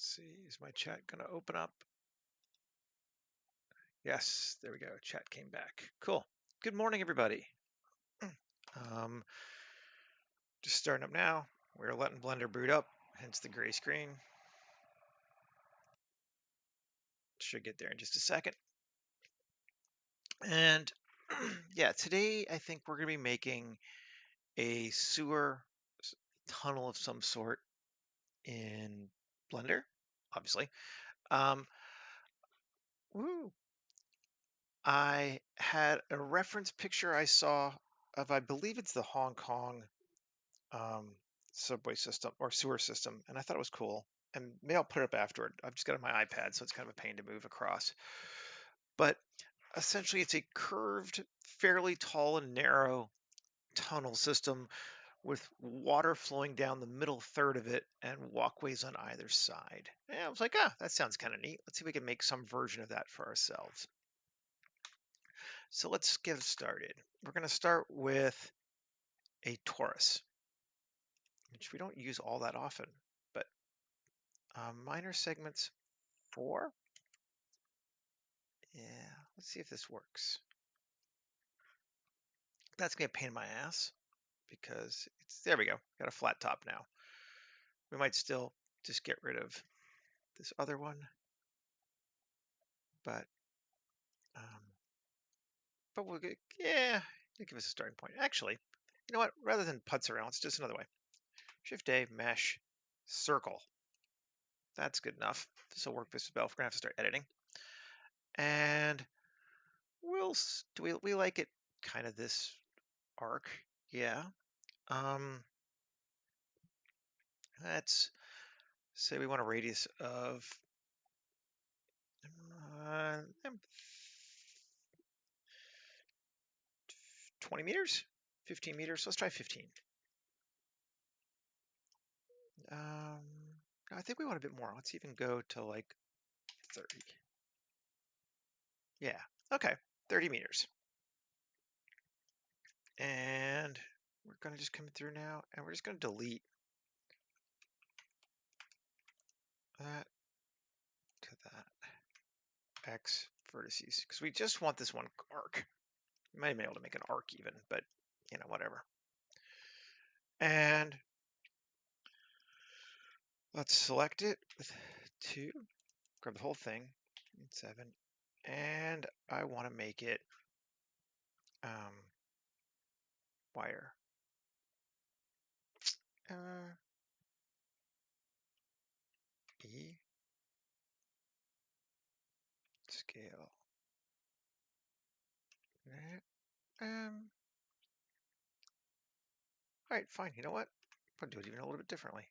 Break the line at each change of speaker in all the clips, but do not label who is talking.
Let's see, is my chat going to open up? Yes, there we go. Chat came back. Cool. Good morning, everybody. Just starting up now. We're letting Blender boot up, hence the gray screen. Should get there in just a second. And yeah, today I think we're going to be making a sewer tunnel of some sort in Blender, obviously. Woo. I had a reference picture I saw of, I believe it's the Hong Kong subway system or sewer system, and I thought it was cool. And maybe I'll put it up afterward. I've just got it on my iPad, so it's kind of a pain to move across. But essentially, it's a curved, fairly tall and narrow tunnel system with water flowing down the middle third of it and walkways on either side. And I was like, that sounds kind of neat. Let's see if we can make some version of that for ourselves. So let's get started. We're going to start with a torus, which we don't use all that often, but minor segments 4. Yeah, let's see if this works. That's gonna be a pain in my ass because there we go. Got a flat top now. We might still just get rid of this other one, but we'll get, it'll give us a starting point. Actually, you know what? Rather than putz around, let's do this another way. Shift A, mesh, circle. That's good enough. This will work this well. We're gonna have to start editing. And we like it kind of this arc, yeah. Let's say we want a radius of 20 meters, 15 meters. Let's try 15. I think we want a bit more. Let's even go to like 30. Yeah, okay, 30 meters. And we're gonna just come through now, and we're just gonna delete that to that X vertices, because we just want this one arc. We might be able to make an arc even, but whatever. And let's select it with 2, grab the whole thing, 7, and I want to make it wire. E scale. All right, fine. You know what? I'm gonna do it even a little bit differently.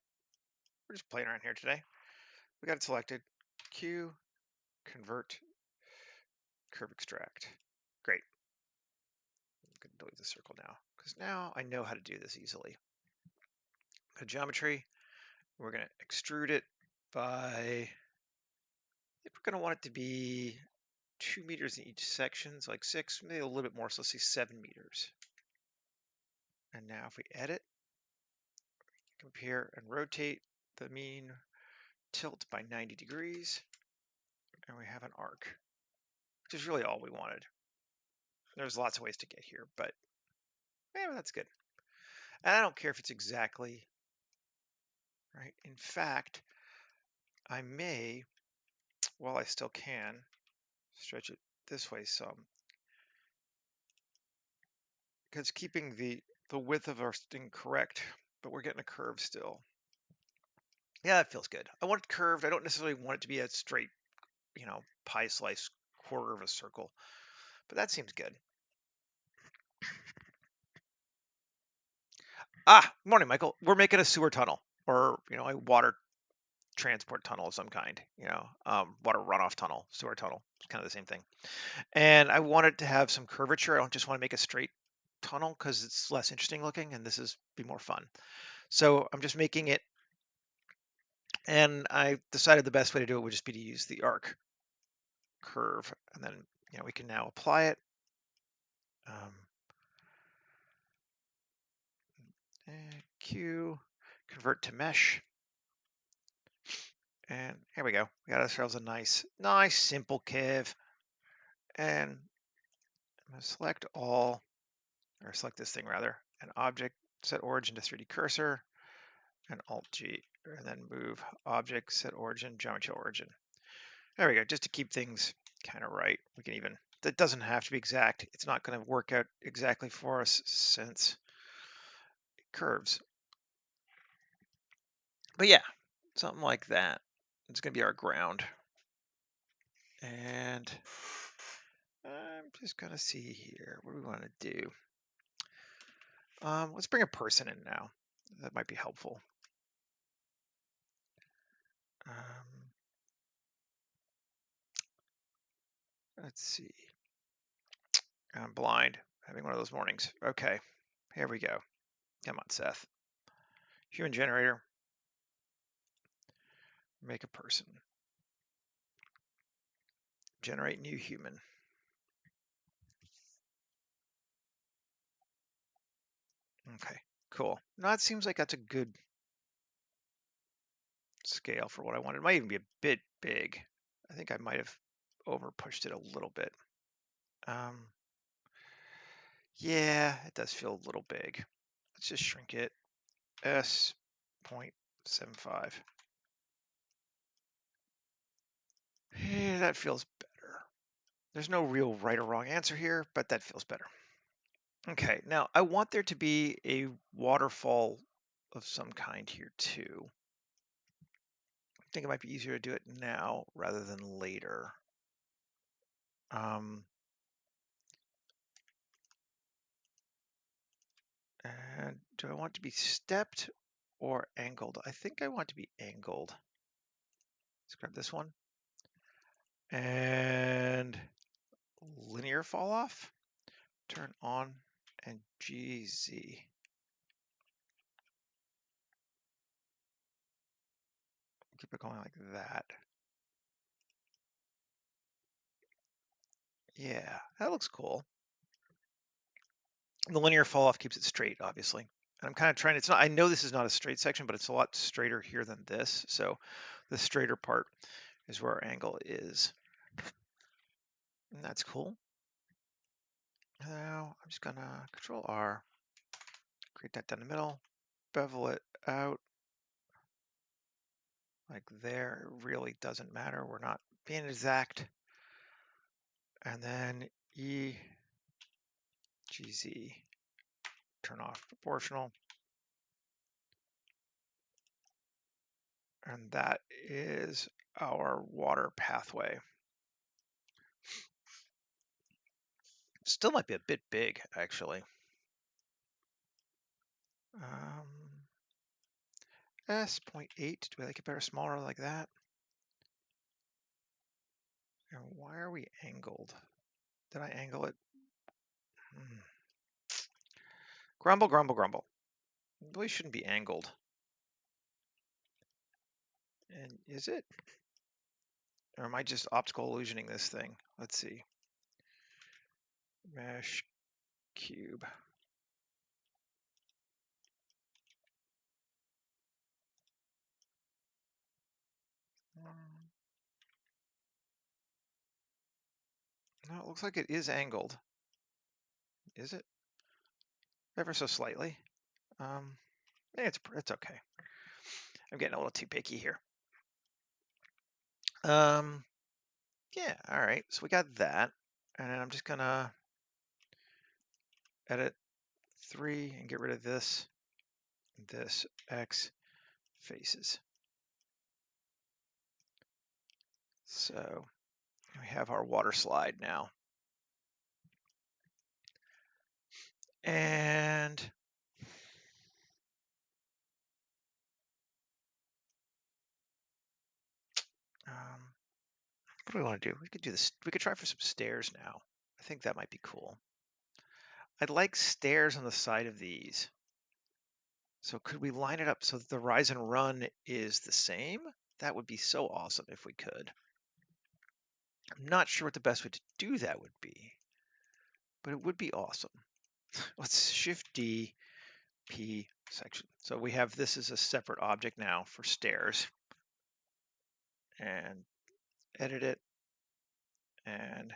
We're just playing around here today. We got it selected. Q, convert, curve extract. Great. I'm gonna delete the circle now because now I know how to do this easily. Go to geometry. We're gonna extrude it by. I think we're gonna want it to be 2 meters in each section, so like 6, maybe a little bit more. So let's say 7 meters. And now if we edit, compare and rotate the mean tilt by 90 degrees, and we have an arc, which is really all we wanted. There's lots of ways to get here, but that's good. And I don't care if it's exactly right. In fact, I may, while I still can, stretch it this way some, because keeping the width of our thing correct, but we're getting a curve still. Yeah, that feels good. I want it curved. I don't necessarily want it to be a straight, pie slice quarter of a circle, but that seems good. Morning, Michael. We're making a sewer tunnel, or a water transport tunnel of some kind. Water runoff tunnel, sewer tunnel. It's kind of the same thing. And I want it to have some curvature. I don't just want to make a straight tunnel because it's less interesting looking, and this is be more fun. So I'm just making it, and I decided the best way to do it would just be to use the arc curve, and then we can now apply it. Q, convert to mesh, And here we go. We got ourselves a nice simple curve. And I'm going to select all, or select this thing rather, an object, set origin to 3D cursor, and Alt-G, and then move object, set origin, geometry origin. There we go, just to keep things kind of right. We can even, that doesn't have to be exact. It's not going to work out exactly for us since curves. But yeah, something like that. It's going to be our ground. And I'm just going to see here. What do we want to do? Let's bring a person in now. That might be helpful. Let's see. I'm blind. Having one of those mornings. Okay, here we go. Come on, Seth. Human generator. Make a person. Generate new human. Okay, cool. Now it seems like that's a good scale for what I wanted. It might even be a bit big. I think I might have over pushed it a little bit. Yeah, it does feel a little big. Let's just shrink it. S.75. Yeah, that feels better. There's no real right or wrong answer here, but that feels better. Okay, now I want there to be a waterfall of some kind here too. I think it might be easier to do it now rather than later. And do I want to be stepped or angled? I think I want to be angled. Let's grab this one. And linear fall off, turn on, and GZ. Keep it going like that. Yeah, that looks cool. The linear fall off keeps it straight, obviously. And I'm kind of trying, it's not, I know this is not a straight section, but it's a lot straighter here than this. So the straighter part is where our angle is. And that's cool. Now I'm just gonna Control R, create that down the middle, bevel it out like there. It really doesn't matter. We're not being exact. And then EGZ, turn off proportional. And that is our water pathway. Still might be a bit big, actually. S.8, do we like it better smaller like that? And why are we angled? Did I angle it? Grumble, grumble, grumble. We shouldn't be angled. And is it? Or am I just optical illusioning this thing? Let's see. Mesh cube. No, it looks like it is angled. Is it? Ever so slightly. It's okay. I'm getting a little too picky here. Yeah, all right. So we got that, and then I'm just gonna edit 3 and get rid of this X faces. So we have our water slide now. And what do we want to do? We could do this. We could try for some stairs now. I think that might be cool. I'd like stairs on the side of these. So could we line it up so that the rise and run is the same? That would be so awesome if we could. I'm not sure what the best way to do that would be, but it would be awesome. Let's Shift D, P section. So we have this as a separate object now for stairs. and edit it, and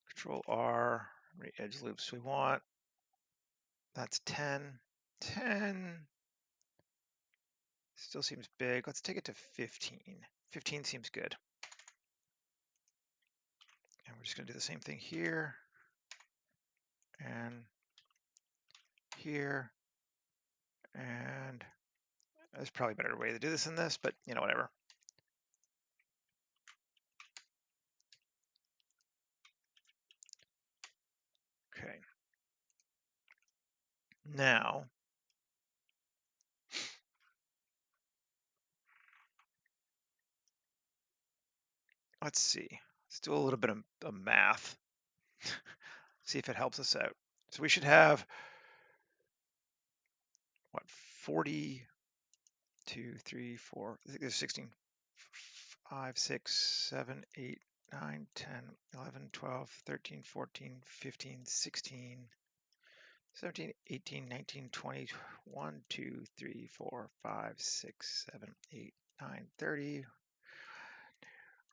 Control R, how many edge loops we want. That's 10. 10 still seems big. Let's take it to 15. 15 seems good. And we're just going to do the same thing here and here. And there's probably a better way to do this than this, but you know, whatever. Okay. Now, let's see. Let's do a little bit of math. See if it helps us out. So we should have, what, 40, 2, 3, 4, I think there's 16, 5, 6, 7, 8, 9, 10, 11, 12, 13, 14, 15, 16, 17, 18, 19, 20, 1, 2, 3, 4, 5, 6, 7, 8, 9, 30,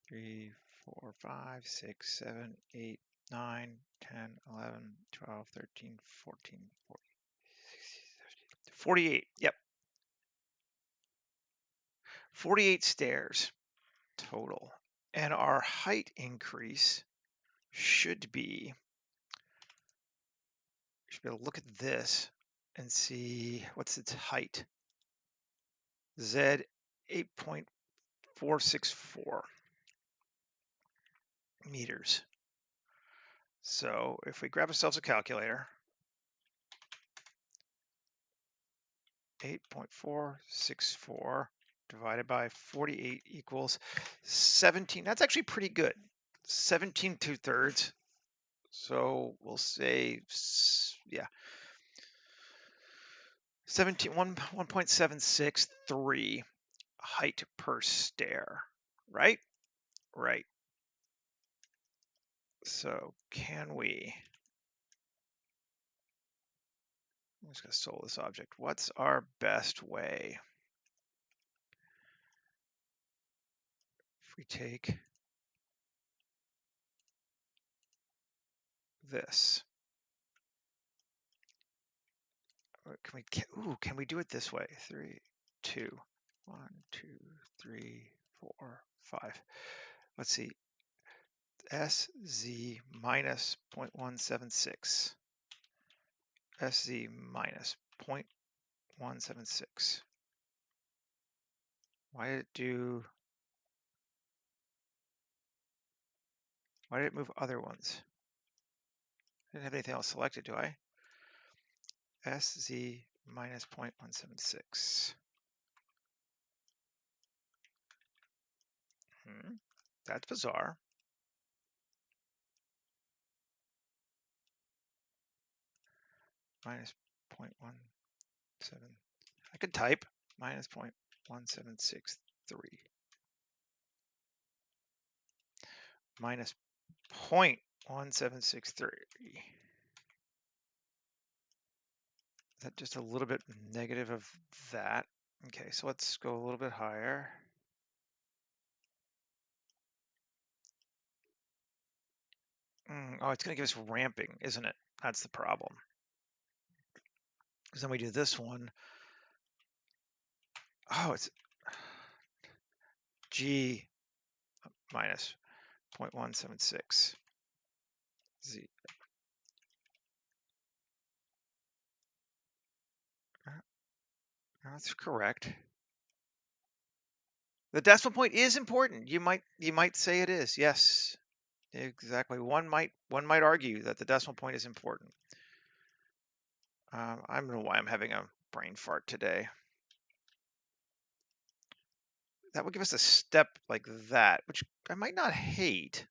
3, 4, 5, 6, 7, 8, 9, 10, 11, 12, 13, 14, 48. Yep. 48 stairs total. And our height increase should be, you should be able to look at this and see what's its height. Z 8.464 meters. So if we grab ourselves a calculator, 8.464 divided by 48 equals 17. That's actually pretty good. 17 2/3. So we'll say, yeah, 1.763 height per stair, right? Right. So can we, I'm just going to solve this object. What's our best way? If we take this, can we do it this way? 3, 2, 1, 2, 3, 4, 5. Let's see. SZ minus 0.176. SZ minus 0.176. Why did it move other ones? I didn't have anything else selected, do I? SZ minus 0.176. That's bizarre. Minus 0.17. I could type minus 0.1763. Minus 0.1763. Is that just a little bit negative of that? Okay, so let's go a little bit higher. Oh, it's going to give us ramping, isn't it? That's the problem. Because then we do this one. Oh, it's G minus 0.176. Z. That's correct. The decimal point is important. You might say it is. Yes, exactly. One might argue that the decimal point is important. I don't know why I'm having a brain fart today. That would give us a step like that, which I might not hate.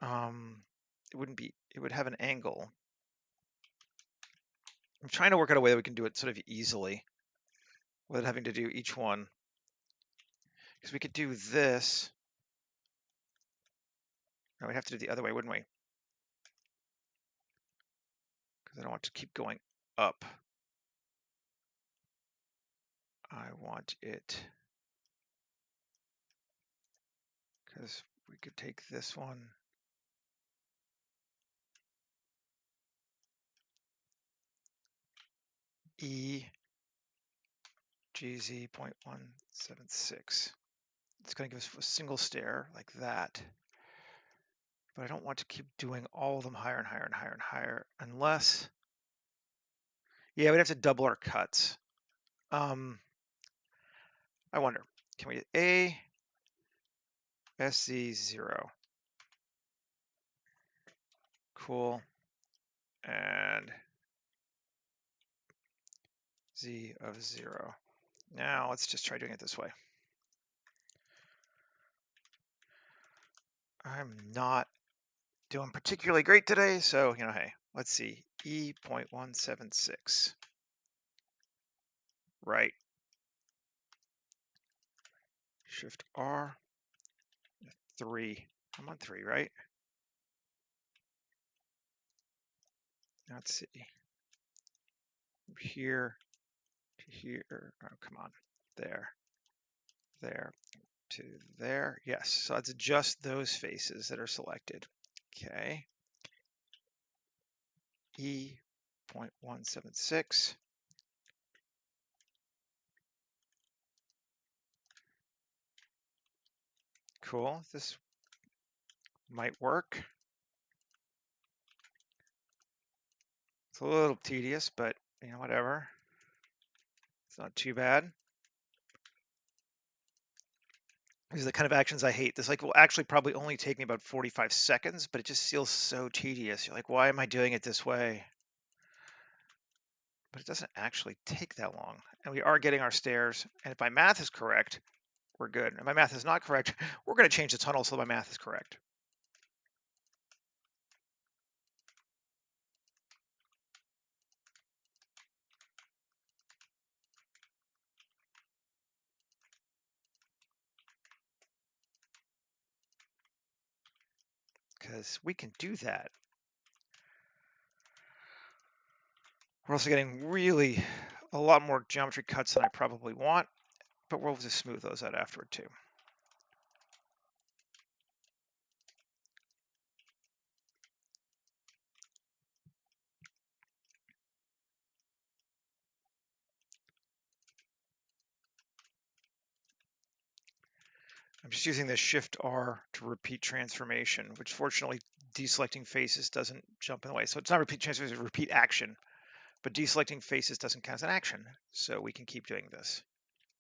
It wouldn't be. It would have an angle. I'm trying to work out a way that we can do it sort of easily without having to do each one. Because we could do this. No, we'd have to do the other way, wouldn't we? Because I don't want to keep going up. I want it because we could take this one. E GZ 0.176. It's going to give us a single stair like that. But I don't want to keep doing all of them higher and higher and higher and higher unless, yeah, we'd have to double our cuts. I wonder, can we A SZ0? Cool. And Z of 0. Now let's just try doing it this way. I'm not doing particularly great today, so, hey, let's see. E 0.176. Right. Shift R. 3. I'm on 3, right? Let's see. From here to here. Oh, come on. There. There to there. Yes. So it's just those faces that are selected. Okay. E 0.176. Cool. This might work. It's a little tedious, but whatever. It's not too bad. These are the kind of actions I hate. This will actually probably only take me about 45 seconds, but it just feels so tedious. You're like, why am I doing it this way? But it doesn't actually take that long. And we are getting our stairs. And if my math is correct, we're good. If my math is not correct, we're going to change the tunnel so my math is correct. Because we can do that. We're also getting really a lot more geometry cuts than I probably want, but we'll just smooth those out afterward too. I'm just using the Shift R to repeat transformation, which fortunately deselecting faces doesn't jump in the way. So it's not repeat transformation, it's repeat action, but deselecting faces doesn't count as an action. So we can keep doing this.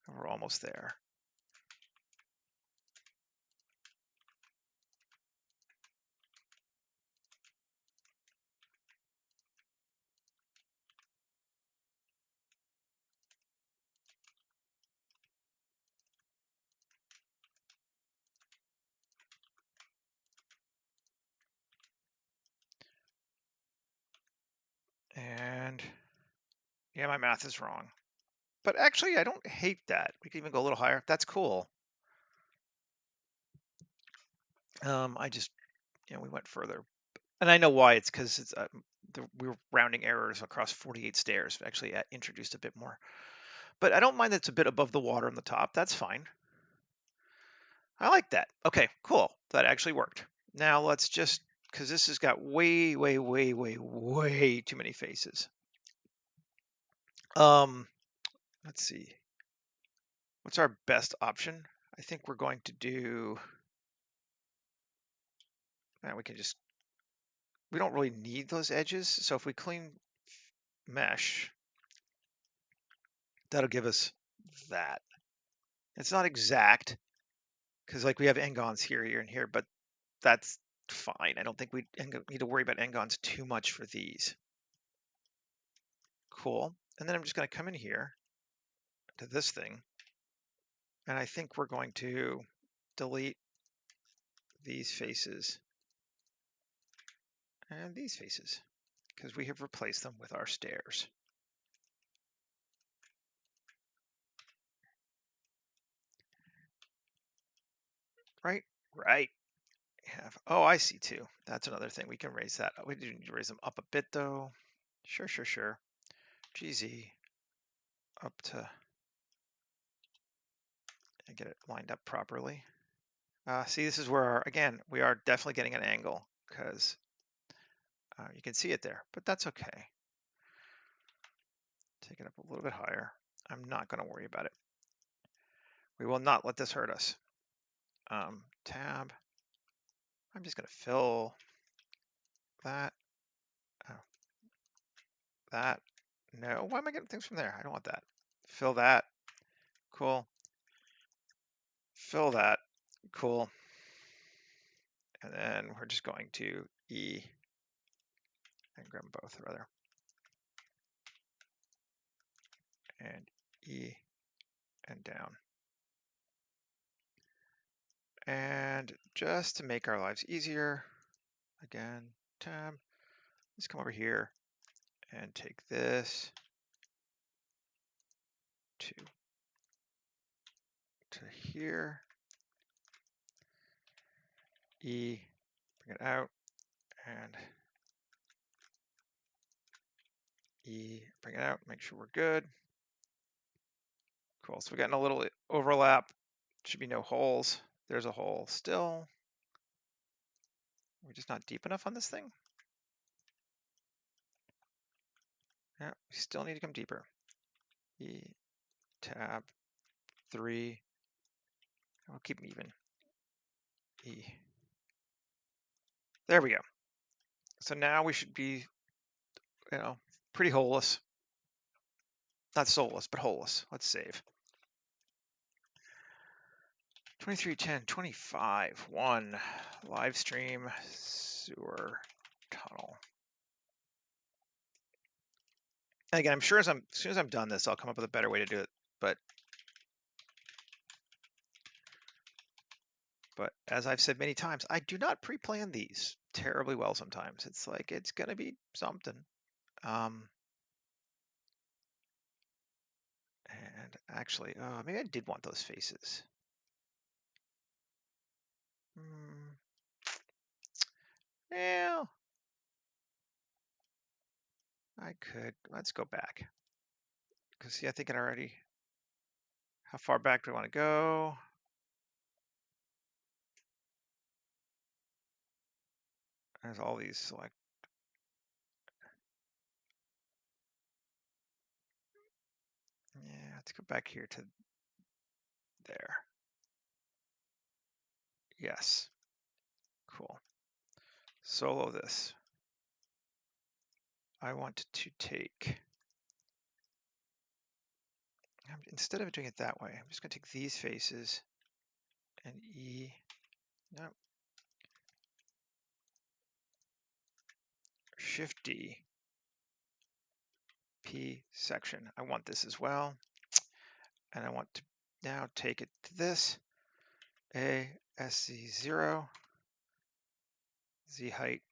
And we're almost there. And yeah, my math is wrong. But actually, I don't hate that. We can even go a little higher. That's cool. I just, we went further. And I know why. It's because we were rounding errors across 48 stairs. We actually introduced a bit more. But I don't mind that it's a bit above the water on the top. That's fine. I like that. Okay, cool. That actually worked. Now let's just, because this has got way, way, way, way, way too many faces. Let's see. What's our best option? I think we're going to do, we can just, we don't really need those edges. So if we clean mesh, that'll give us that. It's not exact because we have n-gons here, here, and here, but that's fine. I don't think we need to worry about n-gons too much for these. Cool. And then I'm just going to come in here to this thing. And I think we're going to delete these faces and these faces because we have replaced them with our stairs. Right? Right. Oh, I see too. That's another thing. We can raise that. We do need to raise them up a bit though. Sure, sure, sure. GZ up to and get it lined up properly. See, this is where, again, we are definitely getting an angle because you can see it there, but that's okay. Take it up a little bit higher. I'm not going to worry about it. We will not let this hurt us. Tab. I'm just going to fill that. Oh, that. No, why am I getting things from there? I don't want that. Fill that. Cool. Fill that. Cool. And then we're just going to E and grab both rather. And E and down. And just to make our lives easier, again, tab, let's come over here and take this to here. E, bring it out, and E, bring it out, make sure we're good. Cool, so we're getting a little overlap. Should be no holes. There's a hole still. We're just not deep enough on this thing. Yeah, we still need to come deeper. E, tab, 3. I'll keep them even. E. There we go. So now we should be, pretty holeless. Not soulless, but holeless. Let's save. 2310, 25, 1, live stream, sewer, tunnel. And again, I'm sure as soon as I'm done this, I'll come up with a better way to do it. But as I've said many times, I do not pre-plan these terribly well sometimes. It's like, it's going to be something. And actually, maybe I did want those faces. Yeah, I could. Let's go back. Because see, I think it already, how far back do we want to go? There's all these select. Yeah, let's go back here to there. Yes. Cool. Solo this. I want to take, instead of doing it that way, I'm just going to take these faces and E. No. Shift D. P section. I want this as well. And I want to now take it to this. A, SZ 0. Z height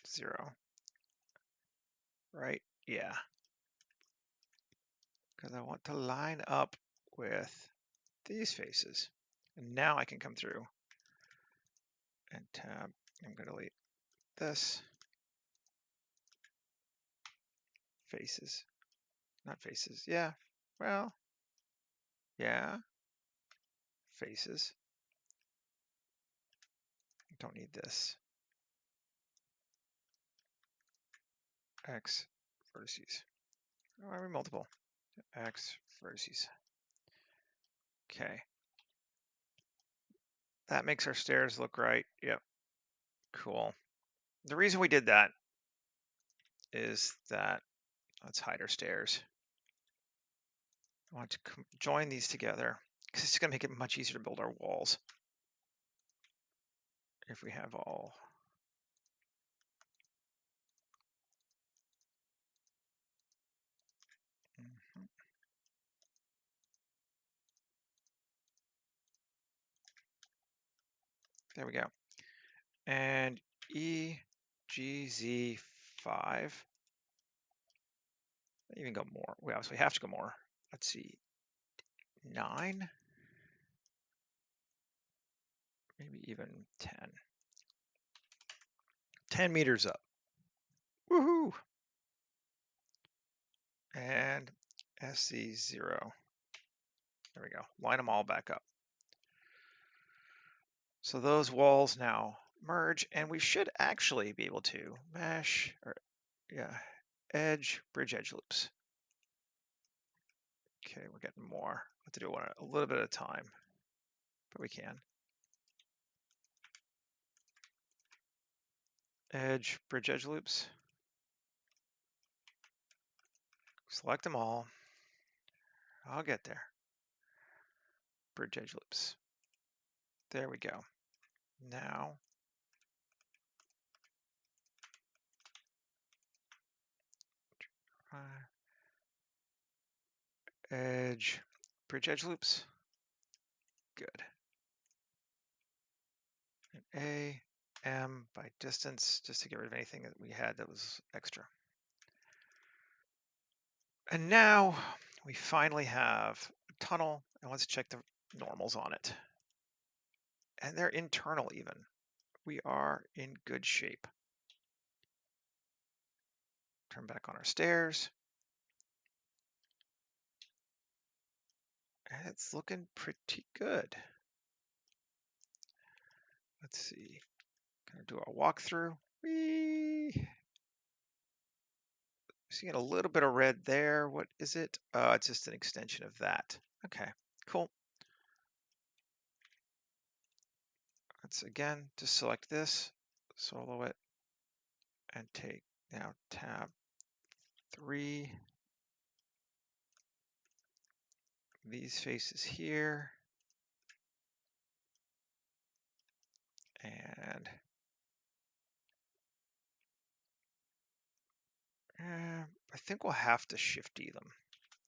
0. Right? Yeah. Because I want to line up with these faces. And now I can come through and tab. I'm going to delete this. Faces. Not faces. Yeah. Well, yeah. Faces. Don't need this. X vertices. Oh, I mean multiple. X vertices. Okay. That makes our stairs look right. Yep. Cool. The reason we did that is that, let's hide our stairs. I want to join these together because it's going to make it much easier to build our walls if we have all. There we go. And EGZ5. Even go more. We obviously have to go more. Let's see. 9. Maybe even 10. 10 meters up. Woohoo! And SC0. There we go. Line them all back up. So those walls now merge, and we should actually be able to mesh, or yeah, edge, bridge edge loops. Okay, we're getting more. We'll have to do one a little bit at a time, but we can. Edge, bridge edge loops. Select them all. I'll get there. Bridge edge loops. There we go. Now, edge, bridge edge loops. Good. And A, M by distance, just to get rid of anything that we had that was extra. And now we finally have a tunnel, and let's check the normals on it. And they're internal even. We are in good shape. Turn back on our stairs. And it's looking pretty good. Let's see. Gonna do our walkthrough. Whee! Seeing a little bit of red there. What is it? It's just an extension of that. Okay, cool. Let's again just select this, solo it, and take now tab 3. These faces here. And I think we'll have to Shift D them.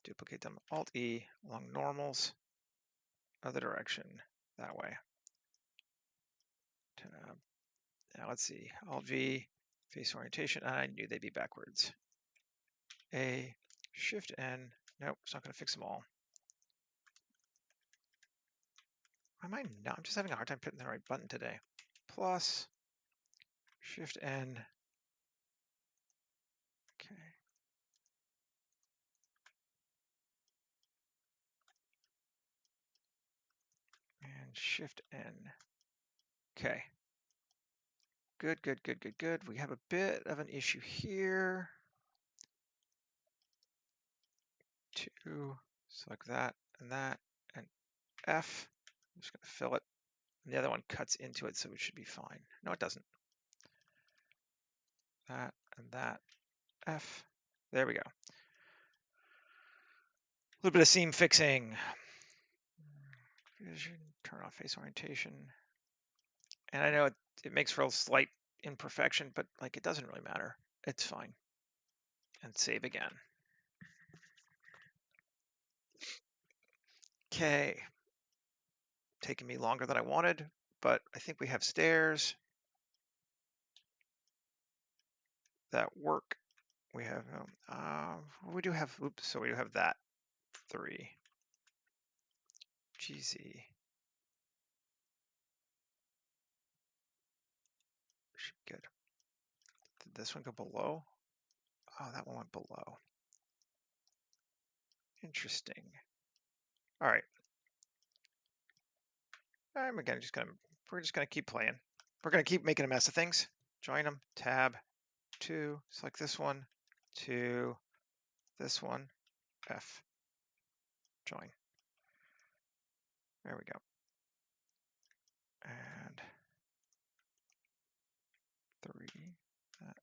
Duplicate them, Alt E along normals, other direction, that way. Tab. Now let's see, Alt V, face orientation. I knew they'd be backwards. A, Shift N. Nope, it's not going to fix them all. Why am I not? I'm just having a hard time putting the right button today. Plus, Shift N. Okay. And Shift N. Okay. Good, good, good, good, good. We have a bit of an issue here. 2, select that, and F. I'm just going to fill it. And the other one cuts into it, so it should be fine. No, it doesn't. That and that, F. There we go. A little bit of seam fixing. Vision, turn off face orientation. And I know it makes for a slight imperfection, but like it doesn't really matter. It's fine. And save again. Okay. Taking me longer than I wanted, but I think we have stairs that work. We have, we do have, oops, so we do have that 3. GZ. Good. Did this one go below? Oh, that one went below. Interesting. All right. I'm again we're just gonna keep playing. We're gonna keep making a mess of things. Join them. Tab 2. Select this one. 2. This one. F. Join. There we go. And 3. That.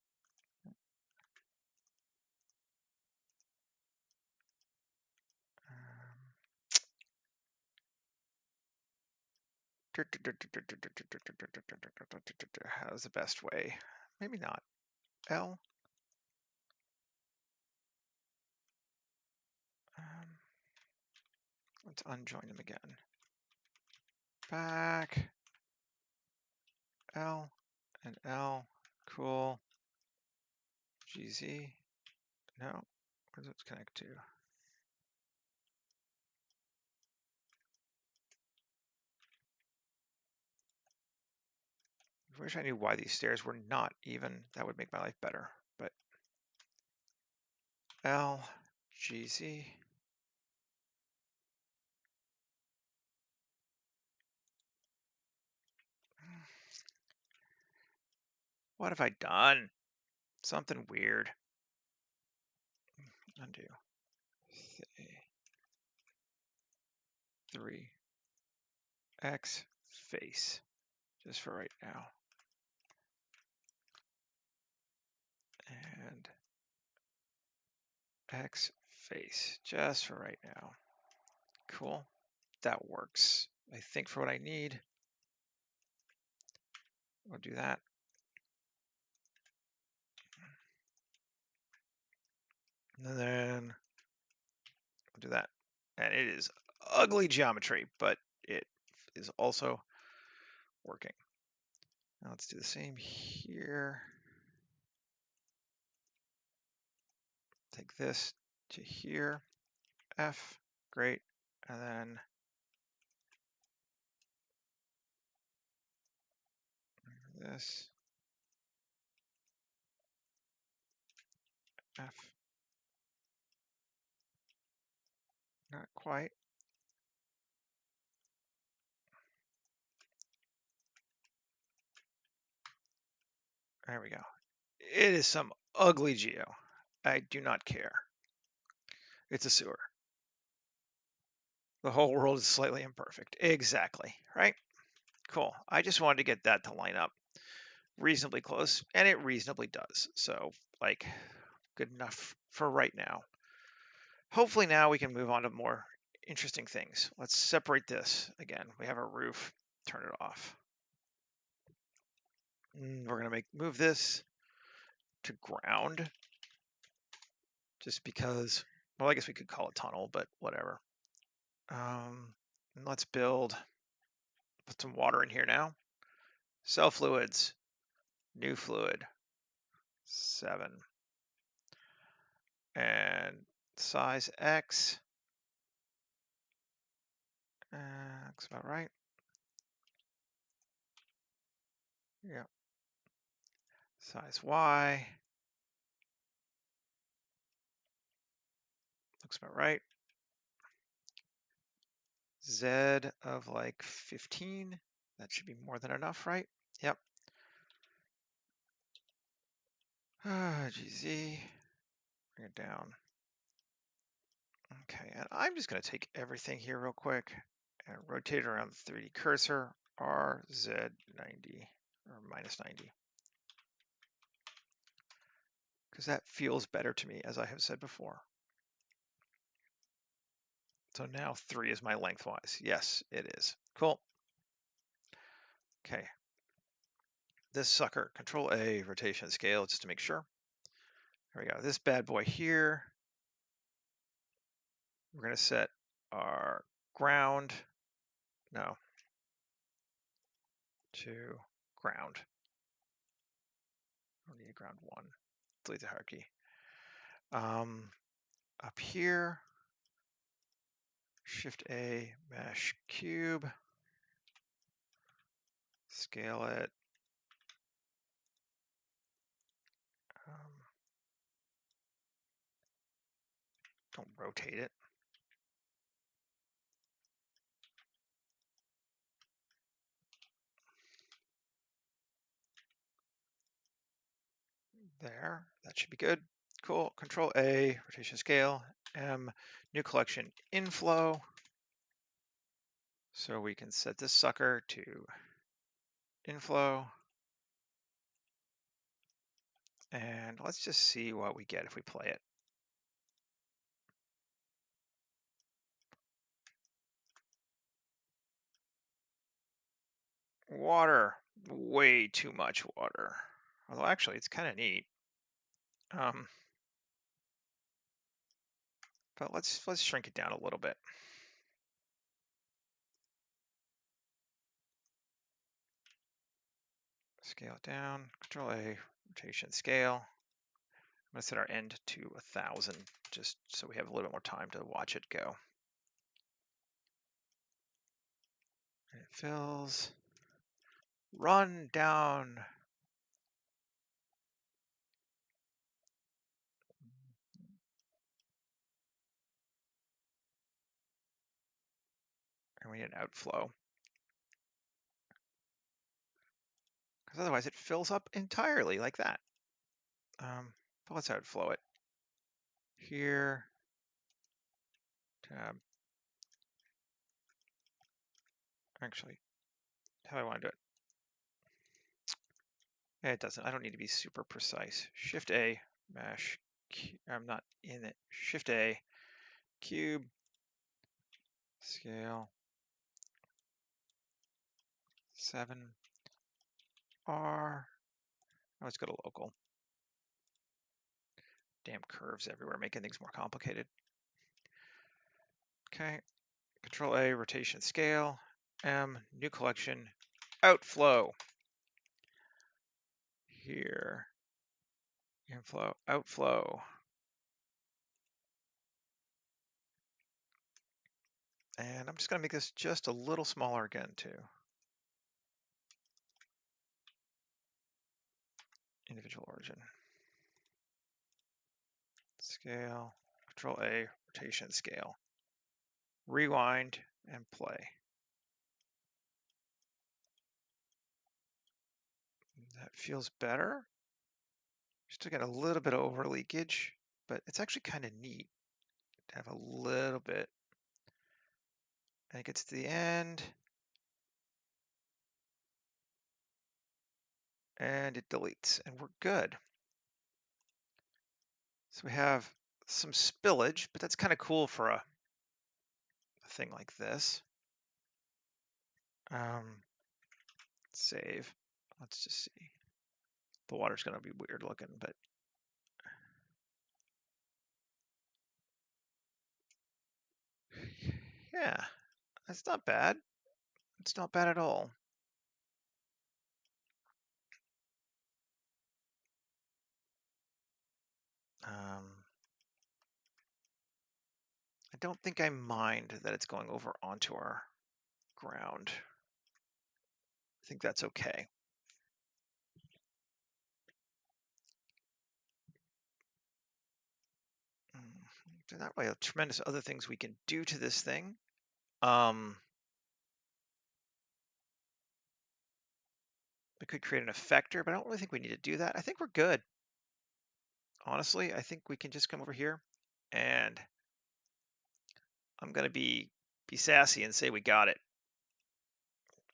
How's the best way? Maybe not. L. Let's unjoin them again. Back. L and L. Cool. GZ. No. Where does it connect to? I wish I knew why these stairs were not even. That would make my life better. But L, GZ. What have I done? Something weird. Undo. 3x face, just for right now. And x face, just for right now. Cool. That works, I think, for what I need. I'll do that. And then I'll do that. And it is ugly geometry, but it is also working. Now let's do the same here. Take this to here, F, great. And then this, F, not quite. There we go. It is some ugly geo. I do not care. It's a sewer. The whole world is slightly imperfect. Exactly, right? Cool. I just wanted to get that to line up reasonably close, and it reasonably does. So, like, good enough for right now. Hopefully now we can move on to more interesting things. Let's separate this. Again, we have our roof. Turn it off. We're going to move this to ground just because, well, I guess we could call it tunnel, but whatever. And let's put some water in here now. Cell fluids, new fluid, 7. And size X, looks about right. Yeah. Size Y, looks about right. Z of like 15, that should be more than enough, right? Yep. GZ, bring it down. Okay, and I'm just going to take everything here real quick and rotate it around the 3D cursor, RZ90 or -90. Because that feels better to me, as I have said before. So now 3 is my lengthwise. Yes, it is. Cool. Okay. This sucker, Control A, rotation scale, just to make sure. There we go. This bad boy here, we're going to set our ground, no, to ground. I don't need a ground 1. Delete the hierarchy. Up here, Shift A, mesh cube, scale it. Don't rotate it. There, that should be good. Cool. Control A, rotation scale, M, new collection inflow. So we can set this sucker to inflow. And let's just see what we get if we play it. Water, way too much water. Although actually it's kind of neat. But let's shrink it down a little bit. Scale it down, Control A, rotation scale. I'm gonna set our end to 1,000, just so we have a little bit more time to watch it go. And it fills. Run down. And we need an outflow. because otherwise it fills up entirely like that. But let's outflow it. Here, tab. Actually, how do I want to do it? Yeah, it doesn't. I don't need to be super precise. Shift A, mesh. I'm not in it. Shift A, cube, scale, 7R. Let's go to local. Damn curves everywhere, making things more complicated. Okay, Control A, rotation scale, M, new collection, outflow. Here, inflow, outflow. And I'm just gonna make this just a little smaller again too. Individual origin. Scale, Control A, rotation scale. Rewind and play. That feels better. Still got a little bit of over leakage, but it's actually kind of neat to have a little bit. And it gets to the end, and it deletes, and we're good. So we have some spillage, but that's kind of cool for a thing like this. Save. Let's just see. The water's going to be weird looking, but yeah, that's not bad. It's not bad at all. I don't think I mind that it's going over onto our ground. I think that's okay. There's not really a tremendous other things we can do to this thing. We could create an effector, but I don't really think we need to do that. I think we're good. Honestly, I think we can just come over here, and I'm gonna be sassy and say we got it.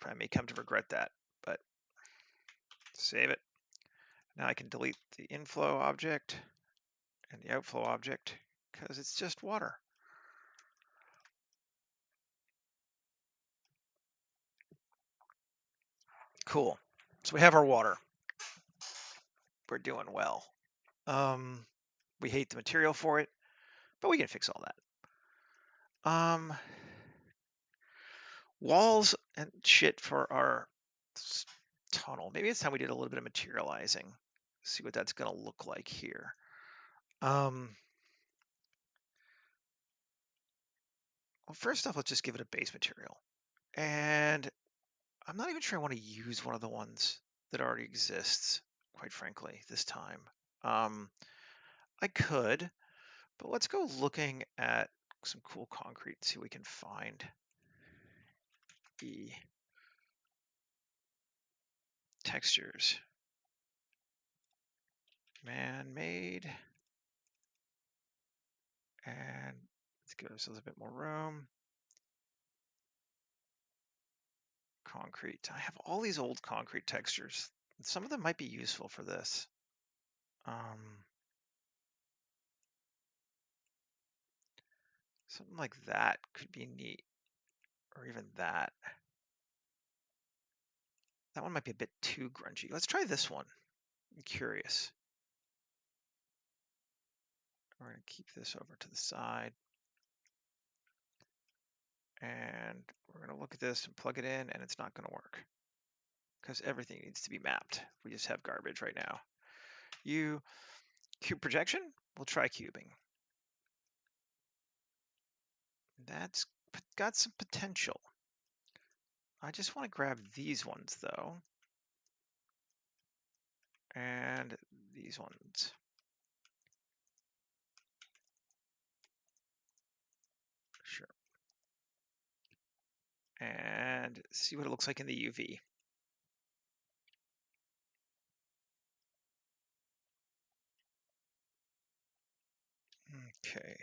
I may come to regret that, but save it. Now I can delete the inflow object and the outflow object because it's just water. Cool. So we have our water. We're doing well. We hate the material for it, but we can fix all that. Walls and shit for our tunnel. Maybe it's time we did a little bit of materializing. See what that's gonna look like here. Well, first off, let's just give it a base material. And I'm not even sure I want to use one of the ones that already exists, quite frankly, this time. I could, but let's go looking at some cool concrete and see what we can find. The textures. Man-made. And let's give ourselves a bit more room. Concrete. I have all these old concrete textures. Some of them might be useful for this. Something like that could be neat, or even that. That one might be a bit too grungy. Let's try this one. I'm curious. We're going to keep this over to the side. And we're going to look at this and plug it in, and it's not going to work because everything needs to be mapped. We just have garbage right now. Cube projection? We'll try cubing. That's got some potential. I just want to grab these ones though. And these ones. Sure. And see what it looks like in the UV. Okay.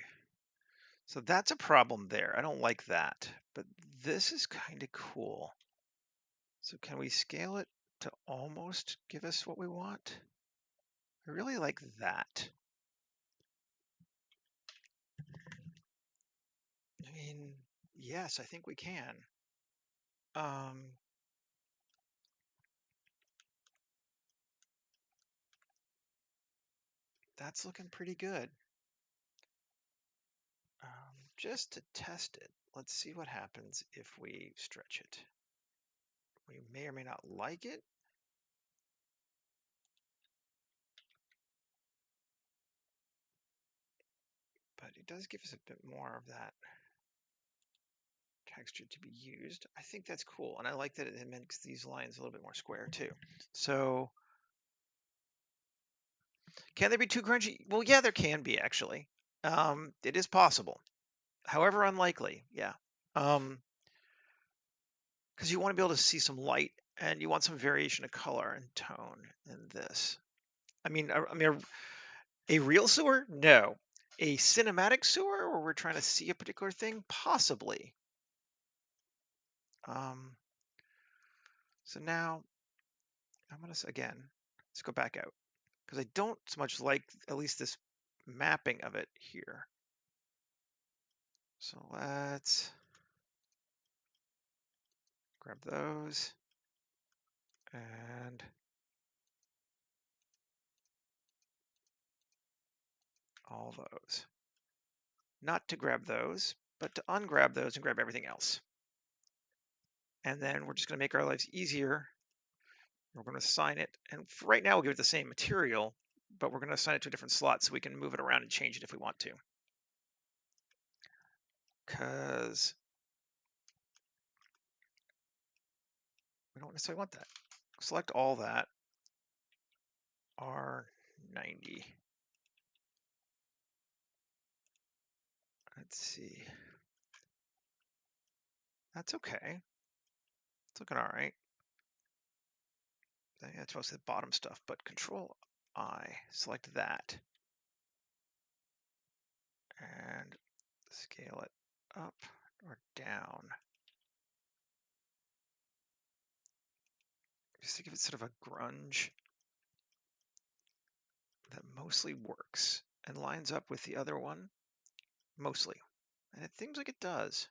So that's a problem there. I don't like that, but this is kind of cool. So can we scale it to almost give us what we want? I really like that. I mean, yes, I think we can. Um, that's looking pretty good. Just to test it, let's see what happens if we stretch it. We may or may not like it. But it does give us a bit more of that texture to be used. I think that's cool. And I like that it makes these lines a little bit more square too. So can they be too grungy? Well, yeah, there can be actually. It is possible. However, unlikely. Yeah. Because you want to be able to see some light and you want some variation of color and tone in this. A real sewer? No. A cinematic sewer where we're trying to see a particular thing? Possibly. So now I'm gonna again, let's go back out because I don't so much like at least this mapping of it here. So let's grab those and all those. Not to grab those, but to ungrab those and grab everything else. And then we're just going to make our lives easier. We're going to assign it. And for right now, we'll give it the same material, but we're going to assign it to a different slot so we can move it around and change it if we want to. Because we don't necessarily want that. Select all that. R90. Let's see. That's okay. It's looking all right. That's mostly the bottom stuff, but Control I, select that, and scale it up or down. Just to give it sort of a grunge that mostly works and lines up with the other one, mostly. And it seems like it does.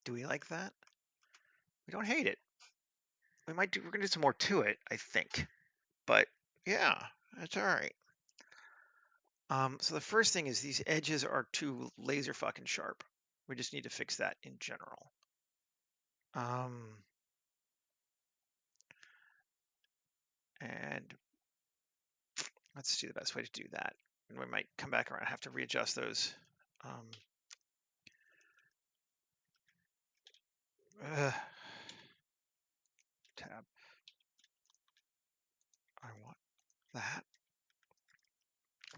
Do we like that? We don't hate it. We're gonna do some more to it, I think. But yeah, that's all right. So the first thing is these edges are too laser fucking sharp. We just need to fix that in general. And let's see the best way to do that. And we might come back around and have to readjust those. Tab. I want that.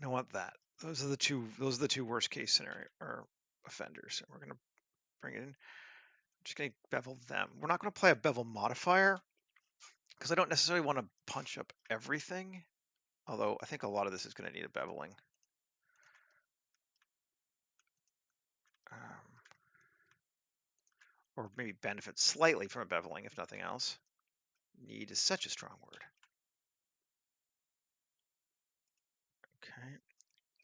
I want that. Those are the two worst case scenario or offenders. And we're gonna bring it in. I'm just gonna bevel them. We're not gonna apply a bevel modifier because I don't necessarily want to punch up everything. Although I think a lot of this is gonna need a beveling. Or maybe benefit slightly from a beveling, if nothing else. Need is such a strong word. Okay,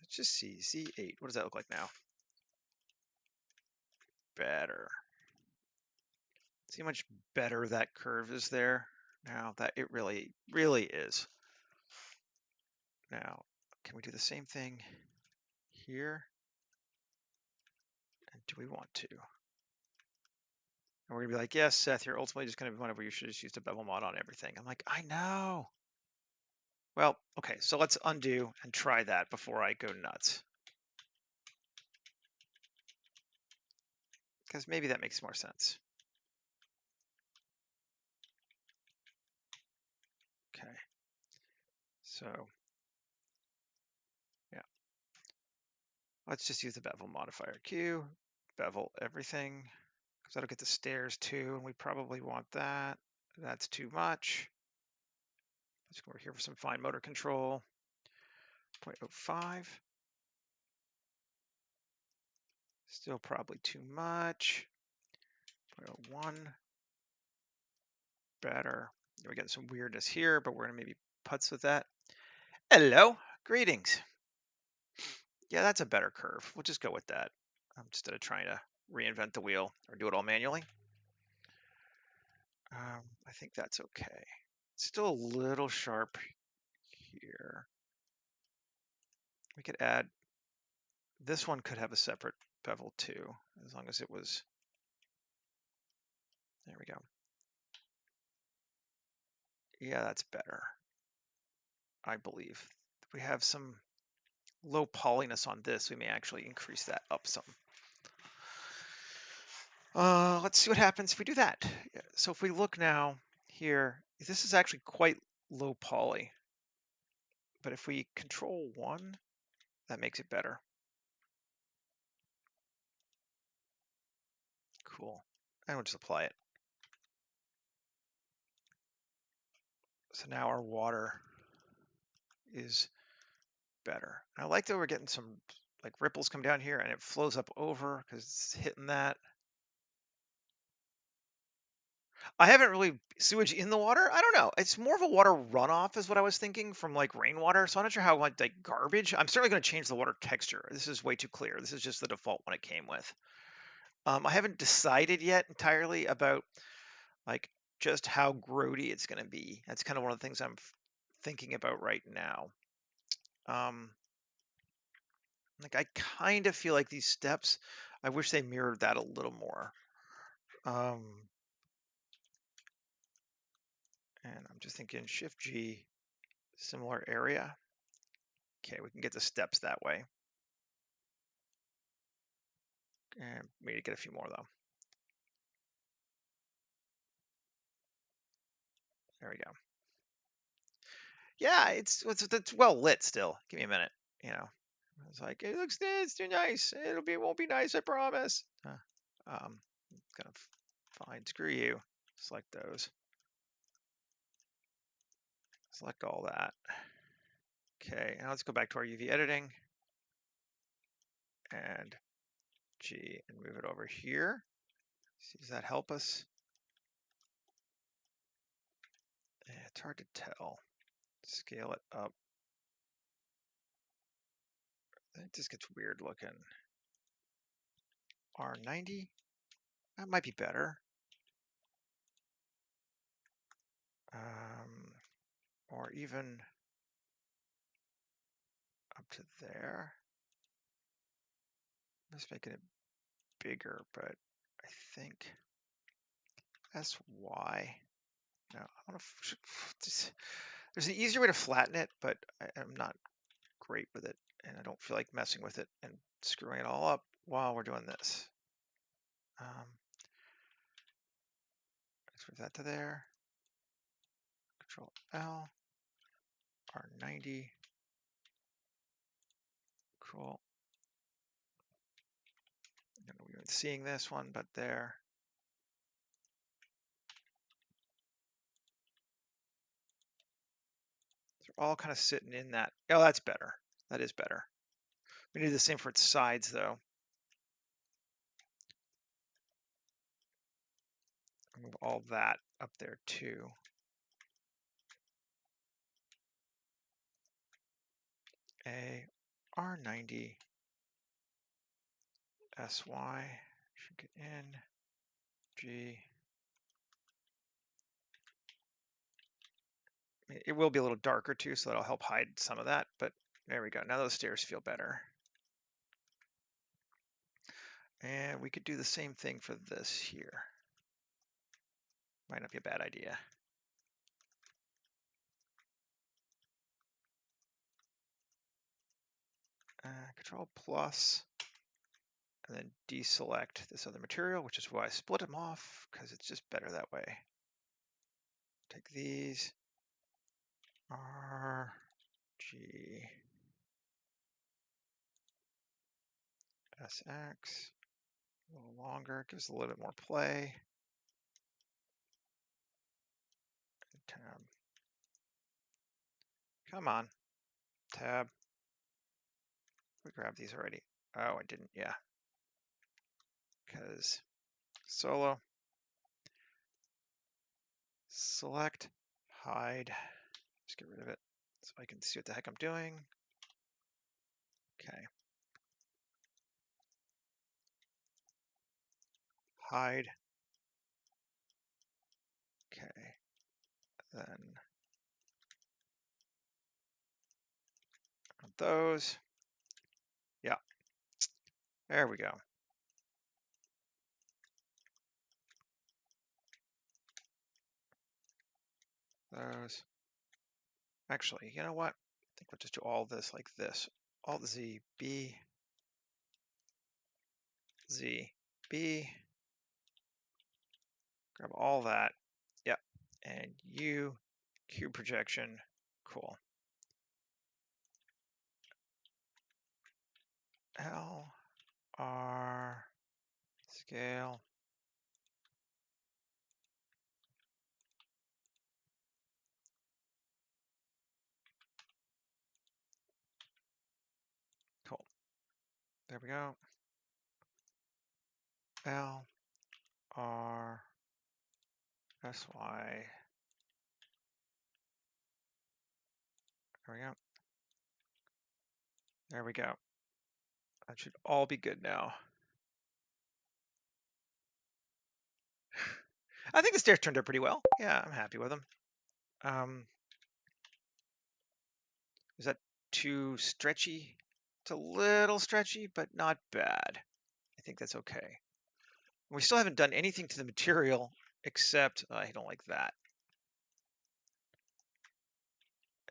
let's just see, Z8, what does that look like now? Better. See how much better that curve is there? Now that it really, really is. Now, can we do the same thing here? And do we want to? And we're gonna be like, yes, Seth, you're ultimately just gonna be one of where you should just use the bevel mod on everything. I'm like, I know. Well, okay, so let's undo and try that before I go nuts. Because maybe that makes more sense. Okay. So, yeah. Let's just use the bevel modifier Q, bevel everything, because that'll get the stairs too, and we probably want that. That's too much. Let's go over here for some fine motor control. 0.05. Still probably too much. 0.01. Better. We're getting some weirdness here, but we're going to maybe putz with that. Hello. Greetings. Yeah, that's a better curve. We'll just go with that instead of trying to reinvent the wheel or do it all manually. I think that's okay. Still a little sharp here. We could add, this one could have a separate bevel too, as long as it was, there we go. Yeah, that's better, I believe. If we have some low polyness on this, we may actually increase that up some. Let's see what happens if we do that. Yeah, so if we look now here, this is actually quite low poly. But if we control 1, that makes it better. Cool. And we'll just apply it. So now our water is better. I like that we're getting some like ripples come down here and it flows up over because it's hitting that. I haven't really sewage in the water. I don't know. It's more of a water runoff is what I was thinking from like rainwater. So I'm not sure how like garbage. I'm certainly going to change the water texture. This is way too clear. This is just the default one it came with. I haven't decided yet entirely about like just how grody it's going to be. That's kind of one of the things I'm thinking about right now. Like I kind of feel like these steps, I wish they mirrored that a little more. And I'm just thinking Shift G, similar area. Okay, we can get the steps that way. And maybe get a few more though. There we go. Yeah, it's well lit still. Give me a minute. You know, it's like it looks it's too nice. It won't be nice. I promise. Gonna fine. Screw you. Select those. Select all that. Okay, now let's go back to our UV editing and G and move it over here. See, does that help us? It's hard to tell. Scale it up. It just gets weird looking. R90, that might be better. Or even up to there. I'm just making it bigger, but I think SY. No, I want to. There's an easier way to flatten it, but I'm not great with it, and I don't feel like messing with it and screwing it all up while we're doing this. Let's move that to there. Control L. R90. Cool. I don't know if you're seeing this one, but there. They're all kind of sitting in that. Oh, that's better. That is better. We need the same for its sides, though. Move all that up there, too. A, R90, SY, shrink it in, G. It will be a little darker, too, so that'll help hide some of that, but there we go. Now those stairs feel better. And we could do the same thing for this here. Might not be a bad idea. Control plus, and then deselect this other material, which is why I split them off, because it's just better that way. Take these, R, G, SX, a little longer, gives a little bit more play. Tab. Come on. Tab. We grabbed these already. Oh, I didn't. Yeah. Because solo. Select. Hide. Just get rid of it so I can see what the heck I'm doing. Okay. Hide. Okay. Then those. Yeah. There we go. Those. Actually, you know what? I think we'll just do all this like this. Alt Z, B, Z, B. Grab all that. Yep. And U, cube projection. Cool. L, R, scale. Cool. There we go. L, R, S, Y. There we go. There we go. That should all be good now. I think the stairs turned out pretty well. Yeah, I'm happy with them. Is that too stretchy? It's a little stretchy, but not bad. I think that's okay. We still haven't done anything to the material except, I don't like that.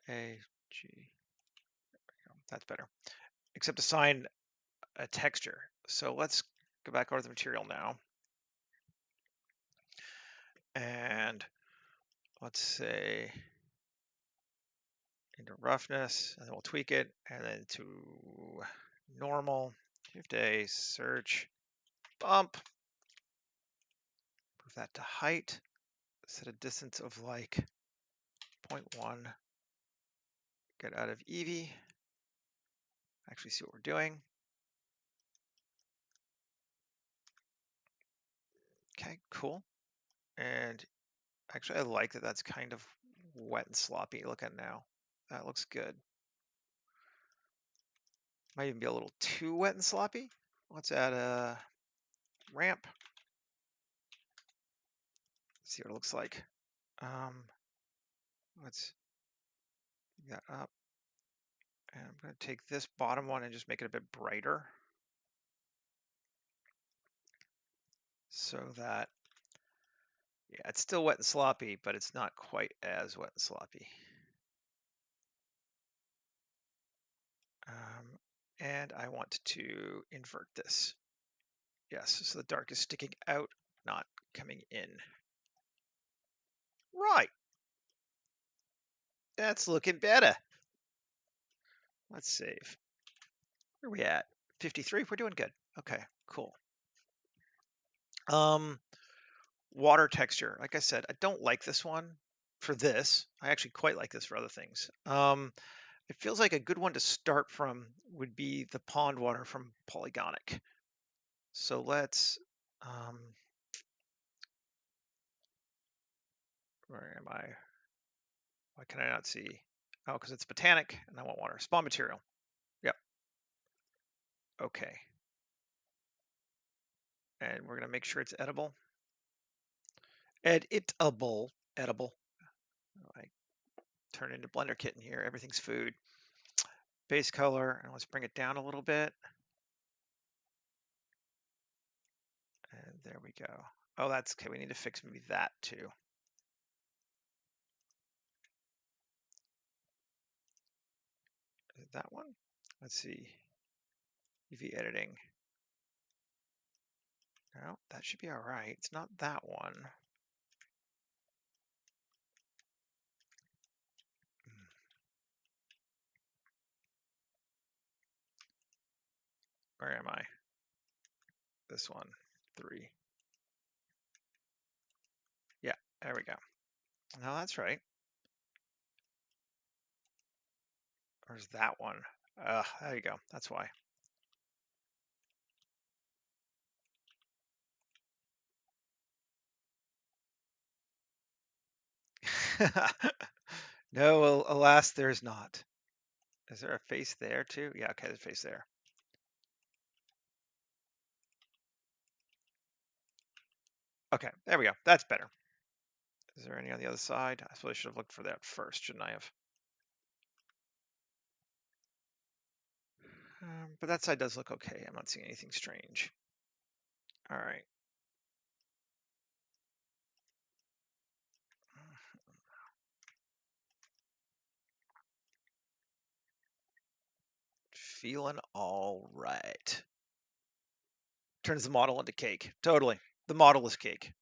A, G, that's better. Except assign a texture. So let's go back over the material now. And let's say into roughness, and then we'll tweak it, and then to normal, shift A, search, bump, move that to height, set a distance of like 0.1, get out of Eevee, actually see what we're doing. Okay, cool. And actually I like that that's kind of wet and sloppy. Look at now. That looks good. Might even be a little too wet and sloppy. Let's add a ramp. See what it looks like. Let's get that up. And I'm going to take this bottom one and just make it a bit brighter. So that, yeah, it's still wet and sloppy, but it's not quite as wet and sloppy. And I want to invert this. Yes, so the dark is sticking out, not coming in. Right. That's looking better. Let's save. Where are we at? 53? We're doing good. Okay, cool. Water texture. Like I said, I don't like this one for this. I actually quite like this for other things. It feels like a good one to start from would be the pond water from Polygonic. So let's, where am I? Why can I not see? Oh, because it's botanic and I want water. Spawn material. Yep. Okay. And we're going to make sure it's edible. Editable. Edible. I turn into Blender Kitten here. Everything's food. Base color. And let's bring it down a little bit. And there we go. Oh, that's okay. We need to fix maybe that too. Is it that one? Let's see. UV editing. No, that should be all right. It's not that one. Where am I? This one. 3. Yeah, there we go. No, that's right. Where's that one? There you go. That's why. No, alas, there's not. Is there a face there too? Yeah, okay, there's a face there. Okay, there we go. That's better. Is there any on the other side? I suppose I should have looked for that first, shouldn't I have? But that side does look okay. I'm not seeing anything strange. All right. Feeling all right. Turns the model into cake. Totally. The model is cake.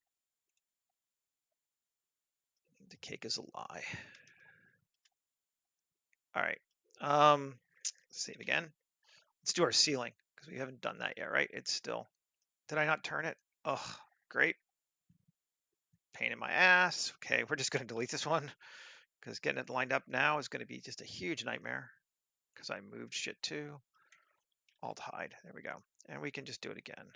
The cake is a lie. All right. Save again. Let's do our ceiling because we haven't done that yet, right? It's still. Did I not turn it? Oh, great. Pain in my ass. Okay, we're just going to delete this one because getting it lined up now is going to be just a huge nightmare because I moved shit too. Alt hide. There we go. And we can just do it again.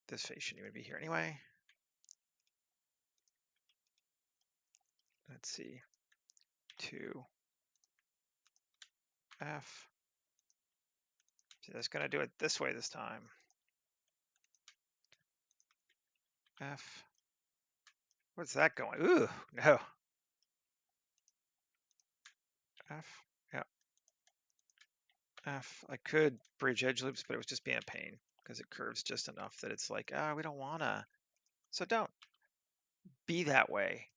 This face shouldn't even be here anyway. Let's see. 2F. See, that's going to do it this way this time. F. What's that going? Ooh, no. F. Yeah. F. I could bridge edge loops, but it was just being a pain because it curves just enough that it's like, we don't want to. So don't be that way.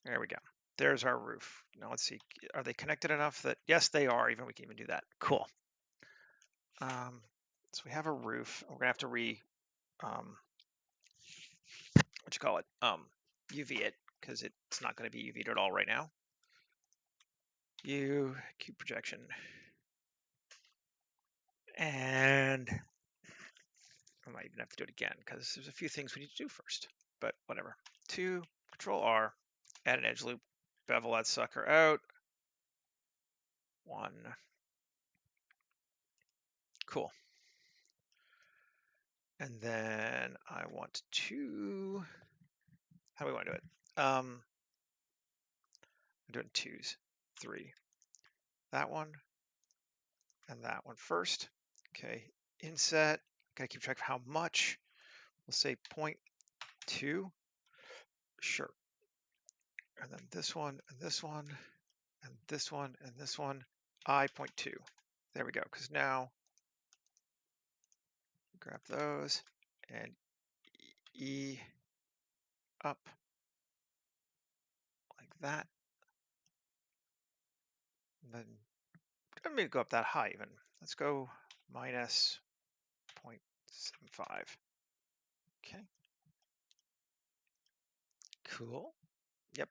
There we go. There's our roof. Now let's see. Are they connected enough that, yes, they are. Even we can even do that. Cool. So we have a roof. We're gonna have to what you call it? UV it because it's not going to be UV'd at all right now. Cube projection. And I might even have to do it again because there's a few things we need to do first, but whatever. 2, Control R, add an edge loop, bevel that sucker out. 1. Cool. And then I want to, how do we want to do it? I'm doing 2s, 3. That one and that one first. Okay, inset, gotta keep track of how much. We'll say 0.2, sure. And then this one, and this one, and this one, and this one, I.2. There we go, because now, grab those, and E up, like that. And then, I don't mean to go up that high even. Let's go minus 0.75. Okay. Cool. Yep.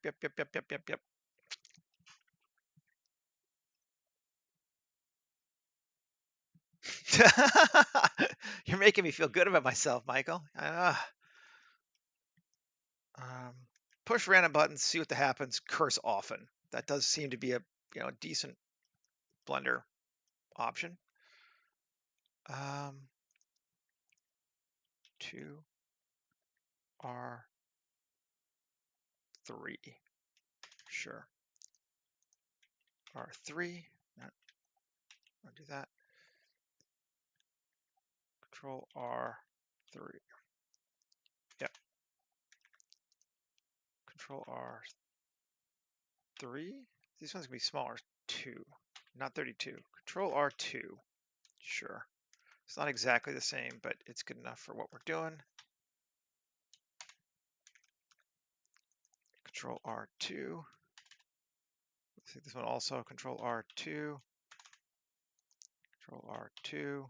You're making me feel good about myself, Michael. Push random buttons, see what happens, curse often. That does seem to be a decent Blender option. 2R3. Sure. R3. I'll do that. Control R3. Yep. Control R3. These ones can be smaller. 2, not 32. Control R2. Sure. It's not exactly the same, but it's good enough for what we're doing. Control R2. Let's see this one also. Control R2. Control R2.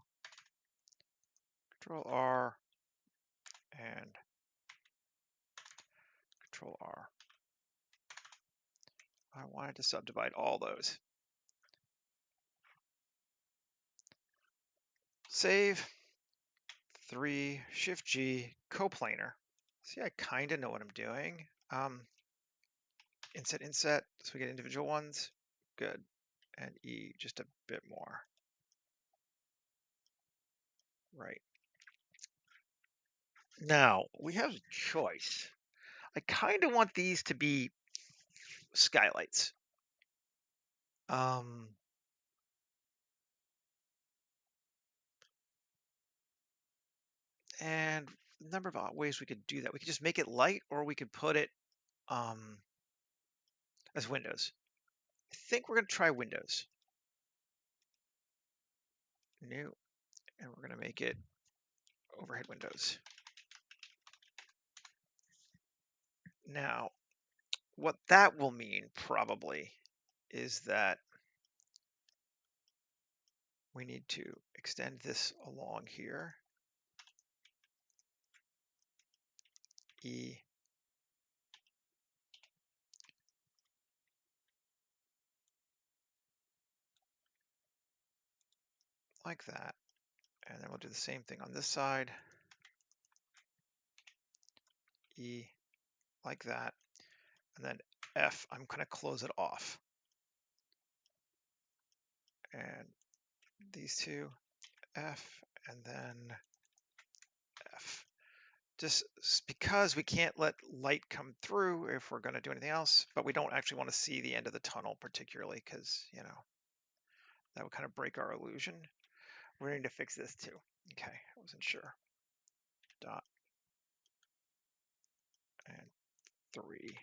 Control R. And Control R. I wanted to subdivide all those. Save. 3, Shift G, coplanar. See, I kind of know what I'm doing. inset, so we get individual ones. Good. And E just a bit more. Right. Now, we have a choice. I kind of want these to be skylights. And a number of ways we could do that. We could just make it light, or we could put it as windows. I think we're going to try windows. New, and we're going to make it overhead windows. Now, what that will mean probably is that we need to extend this along here. E. Like that. And then we'll do the same thing on this side. E like that. And then F, I'm going to close it off. And these two, F, and then F. Just because we can't let light come through if we're going to do anything else, but we don't actually want to see the end of the tunnel particularly because, you know, that would kind of break our illusion. We're going to fix this too. Okay, I wasn't sure. Dot and 3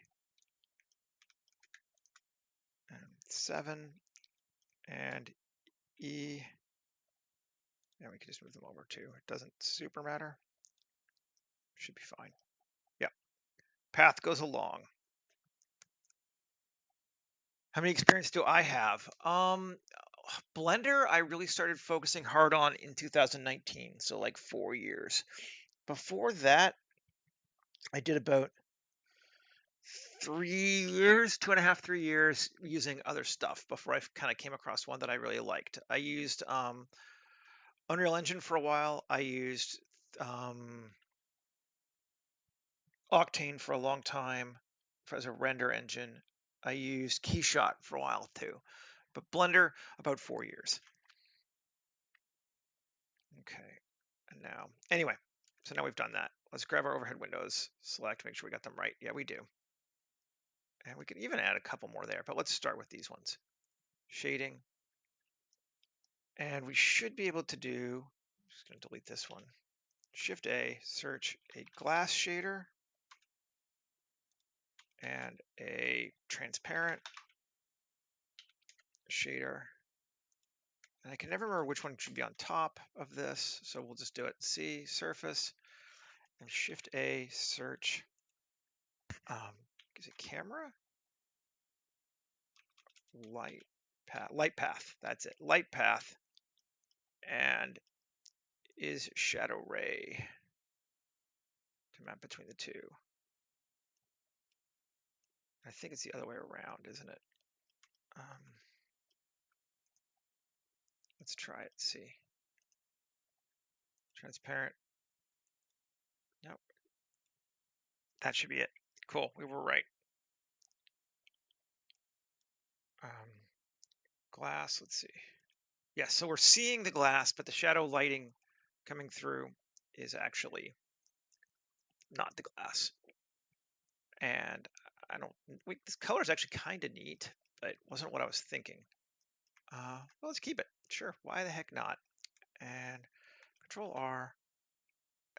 and 7 and E. And we can just move them over too. It doesn't super matter. Should be fine. Yep. Path goes along. How many experience do I have? Blender, I really started focusing hard on in 2019, so like 4 years. Before that, I did about 3 years, 2.5, 3 years using other stuff before I kind of came across one that I really liked. I used Unreal Engine for a while. I used Octane for a long time as a render engine. I used Keyshot for a while too, but Blender about 4 years. Okay, and now, anyway, so now we've done that. Let's grab our overhead windows, select, make sure we got them right. Yeah, we do. And we can even add a couple more there, but let's start with these ones. Shading. And we should be able to do, I'm just going to delete this one. Shift A, search a glass shader and a transparent shader. And I can never remember which one should be on top of this, so we'll just do it. C, surface, and Shift A, search, is it camera? Light path, that's it, light path, and is shadow ray to map between the two. I think it's the other way around, isn't it? Let's try it, see. Transparent. Nope. That should be it. Cool, we were right. Glass, let's see. Yeah, so we're seeing the glass, but the shadow lighting coming through is actually not the glass. And I don't, this color is actually kind of neat, but it wasn't what I was thinking. Well, let's keep it. Sure, why the heck not? And Control R,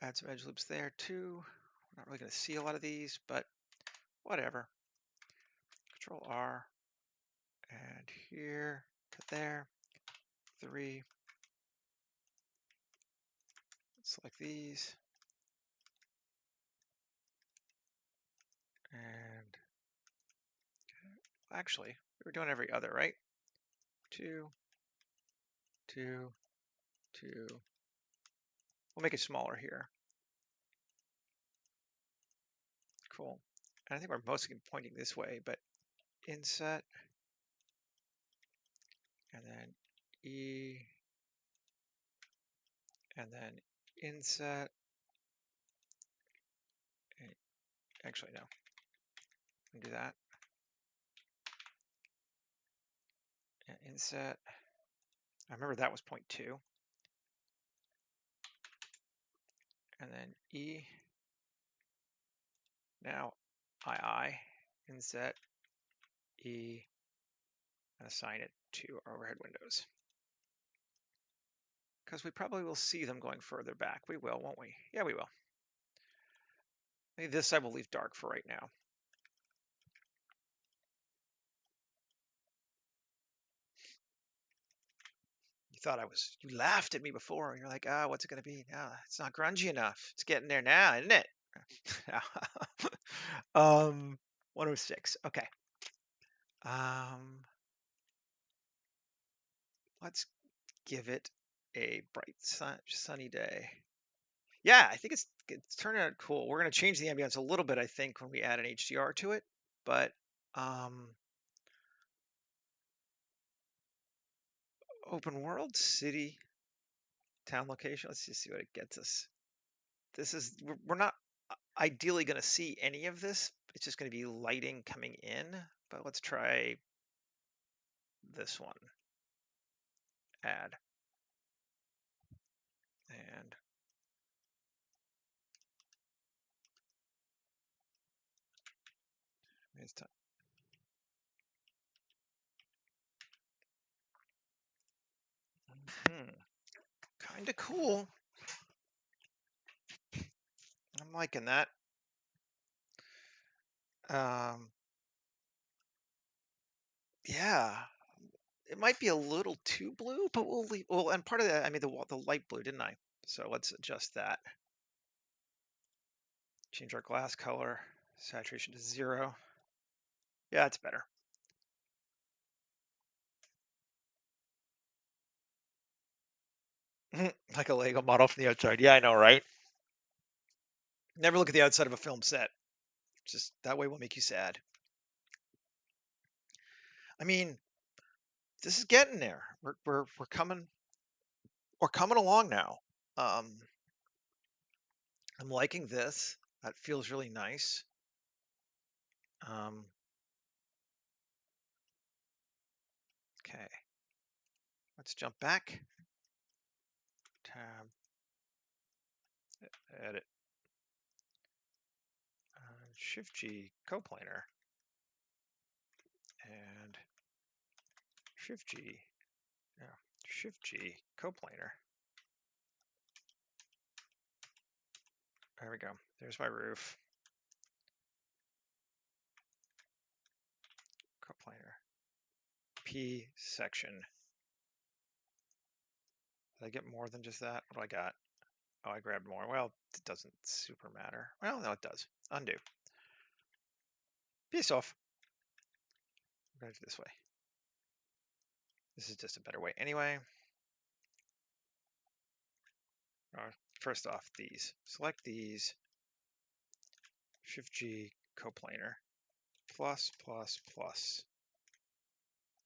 add some edge loops there too. We're not really going to see a lot of these, but whatever. Control R, and here, cut there, 3. Select these. And actually, we were doing every other, right? 2, 2, 2. We'll make it smaller here. Cool. And I think we're mostly pointing this way, but inset, and then E, and then inset. Actually, no. Do that. Inset. I remember that was 0.2. And then E. Now II, inset E, and assign it to our overhead windows. Because we probably will see them going further back. We will, won't we? Yeah, we will. Maybe this I will leave dark for right now. You laughed at me before, and you're like, oh, what's it going to be? No, it's not grungy enough. It's getting there now, isn't it? 106. Okay. Let's give it a bright sunny day. Yeah, I think it's turning out cool. We're going to change the ambience a little bit, I think, when we add an HDR to it. But open world, city, town location. Let's just see what it gets us. We're not ideally going to see any of this. It's just going to be lighting coming in. But let's try this one. Add. And it's time. Kind of cool. I'm liking that. Yeah, it might be a little too blue, but we'll leave. Well, and part of that, I made the light blue, didn't I? So let's adjust that. Change our glass color, saturation to 0. Yeah, it's better. Like a Lego model from the outside. Yeah, I know, right? Never look at the outside of a film set. Just that way will make you sad. I mean, this is getting there. We're coming along now. I'm liking this. That feels really nice. Okay. Let's jump back. Tab. Edit. Shift G coplanar. And Shift G. Yeah. Shift G coplanar. There we go. There's my roof. Coplanar. P section. Did I get more than just that? What do I got? Oh, I grabbed more. Well, it doesn't super matter. Well, no, it does. Undo. Peace off. I'm going to do it this way. This is just a better way anyway. First off, these. Select these. Shift G coplanar. Plus, plus, plus.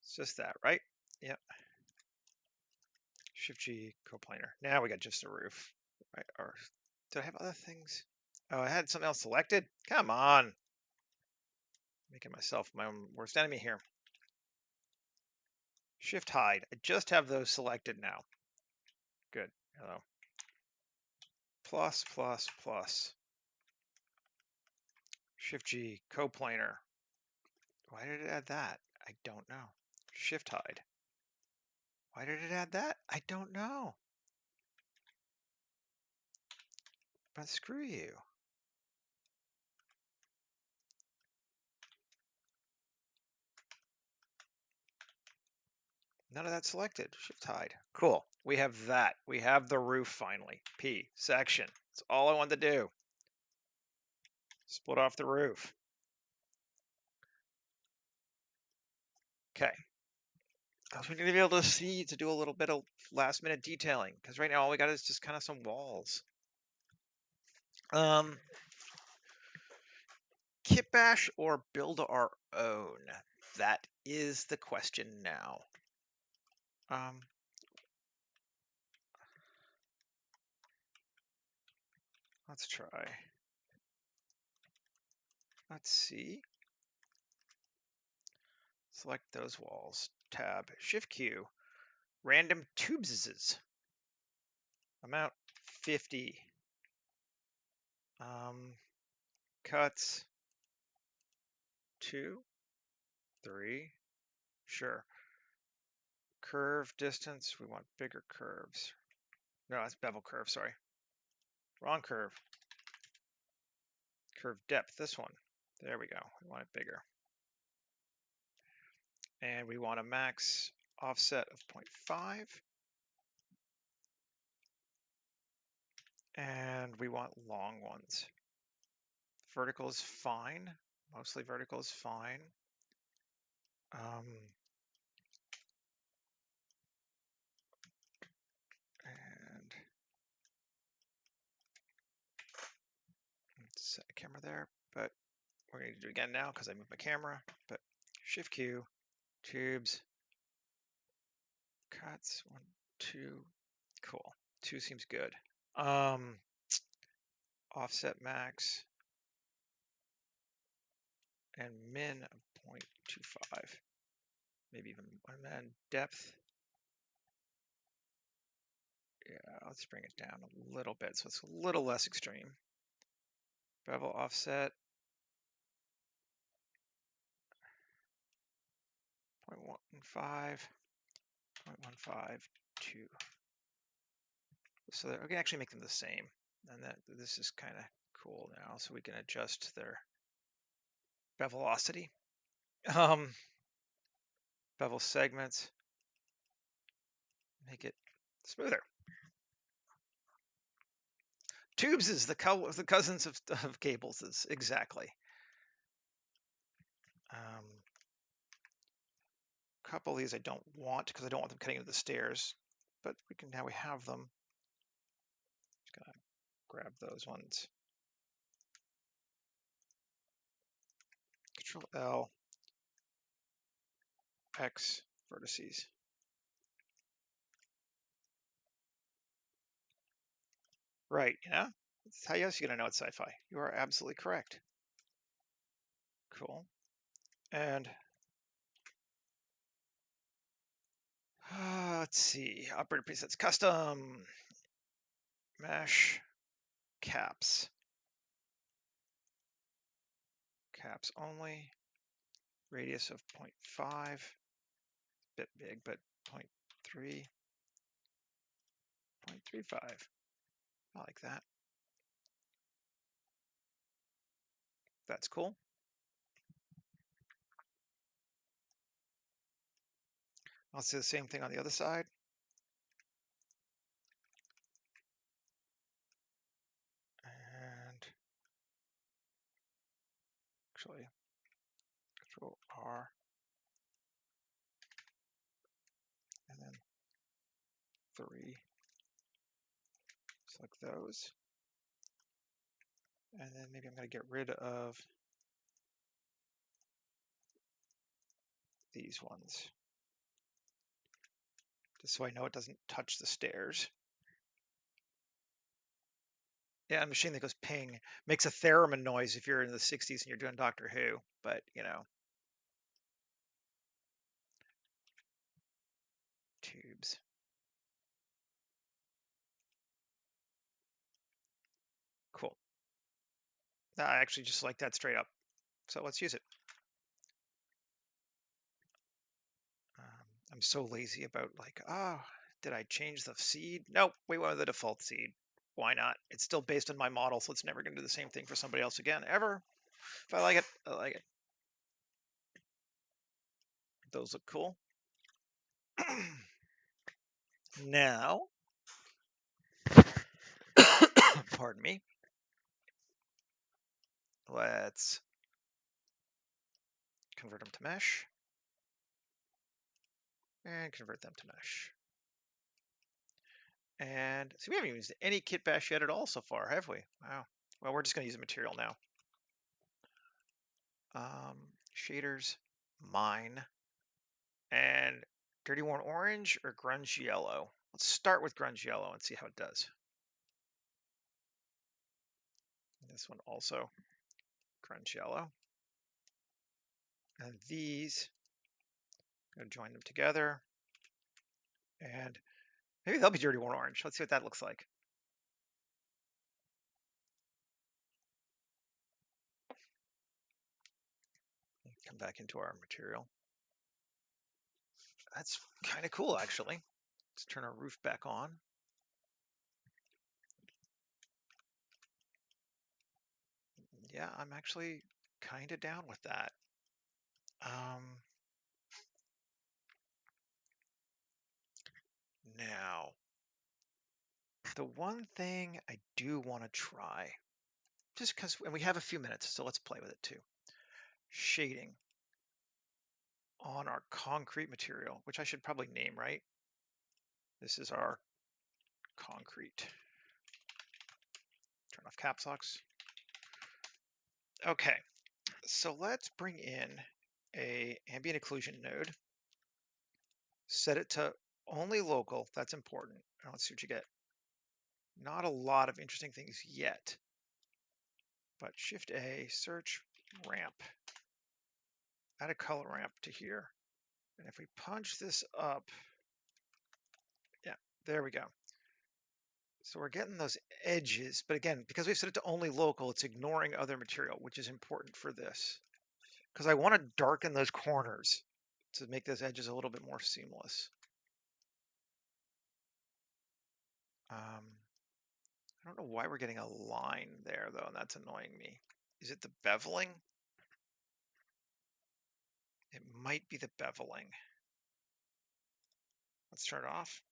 It's just that, right? Yep. Shift G coplanar. Now we got just a roof. Right? Or did I have other things? Oh, I had something else selected? Come on. Making myself my own worst enemy here. Shift hide. I just have those selected now. Good. Hello. Plus, plus, plus. Shift G coplanar. Why did it add that? I don't know. Shift hide. Why did it add that? I don't know. But screw you. None of that selected. Shift hide. Cool. We have that. We have the roof finally. P section. That's all I wanted to do. Split off the roof. Okay. We need to be able to see to do a little bit of last minute detailing because right now all we got is just kind of some walls. Kit bash or build our own? That is the question now. Let's try. Let's see. Select those walls. tab, Shift Q, random tubes, amount 50, cuts 2, 3, sure. Curve distance, we want bigger curves. No, that's bevel curve, sorry. Wrong curve. Curve depth, this one. There we go, we want it bigger. And we want a max offset of 0.5. And we want long ones. Vertical is fine. Mostly vertical is fine. And set a camera there, but we're going to do it again now because I moved my camera. But Shift Q, tubes, cuts, 1, 2, cool. 2 seems good. Offset max and min of 0.25, maybe even 1 min. Depth, yeah, let's bring it down a little bit so it's a little less extreme. Bevel offset 0.15, 0.152. So that we can actually make them the same, and this is kind of cool now. So we can adjust their bevelocity, bevel segments, make it smoother. Tubes is the cousins of cables, is exactly. A couple of these I don't want because I don't want them cutting into the stairs, but now we have them. Just gonna grab those ones. Control L, X vertices. Right, yeah. How else are you gonna know it's sci-fi? You are absolutely correct. Cool. And let's see, operator presets, custom, mesh, caps only, radius of 0.5, bit big, but 0.3, 0.35. I like that. That's cool. Let's do the same thing on the other side. And actually, Control R, and then 3. Select those. And then maybe I'm going to get rid of these ones, just so I know it doesn't touch the stairs. Yeah, a machine that goes ping makes a theremin noise if you're in the 60s and you're doing Doctor Who, but you know. Tubes. Cool. I actually just like that straight up. So let's use it. I'm so lazy about like, did I change the seed? Nope, we went with the default seed. Why not? It's still based on my model, so it's never going to do the same thing for somebody else again, ever. If I like it, I like it. Those look cool. Now, pardon me. Let's convert them to mesh and convert them to mesh. And see, we haven't used any kit bash yet at all so far, have we? Wow. Well, we're just going to use the material now. Shaders, mine, and dirty worn orange or grunge yellow. Let's start with grunge yellow and see how it does. And this one also grunge yellow. And these Gonna join them together, and maybe they'll be dirty one orange. Let's see what that looks like. Come back into our material. That's kind of cool, actually. Let's turn our roof back on. Yeah, I'm actually kind of down with that. Now, the one thing I do want to try, just because, and we have a few minutes, so let's play with it too. Shading on our concrete material, which I should probably name, right? This is our concrete. Turn off caps locks. Okay, so let's bring in a ambient occlusion node. Set it to only local. That's important. And let's see what you get. Not a lot of interesting things yet, but Shift A, search ramp. Add a color ramp to here. And if we punch this up, yeah, there we go. So we're getting those edges, but again, because we've set it to only local, it's ignoring other material, which is important for this. Because I want to darken those corners to make those edges a little bit more seamless. I don't know why we're getting a line there, though, and that's annoying me. Is it the beveling? It might be the beveling. Let's turn it off.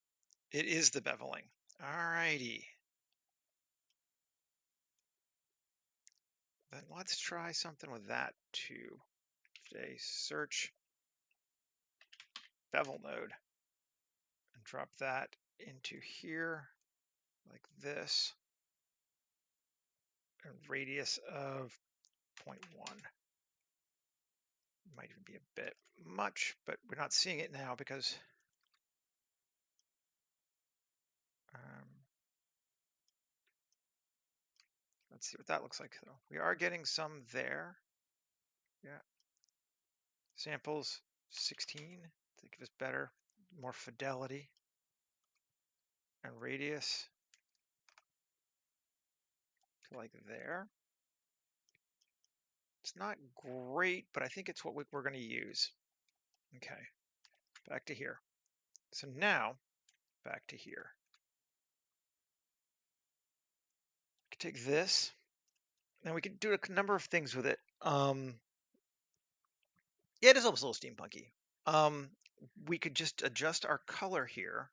It is the beveling. Alrighty. Then let's try something with that too. A search bevel node and drop that into here like this. And radius of 0.1. Might even be a bit much, but we're not seeing it now because let's see what that looks like though. We are getting some there. Yeah. Samples 16 to give us better, more fidelity. And radius to like there. It's not great, but I think it's what we're going to use. Okay, back to here. So now, back to here. We can take this, and we can do a number of things with it. Yeah, it is almost a little steampunky. We could just adjust our color here,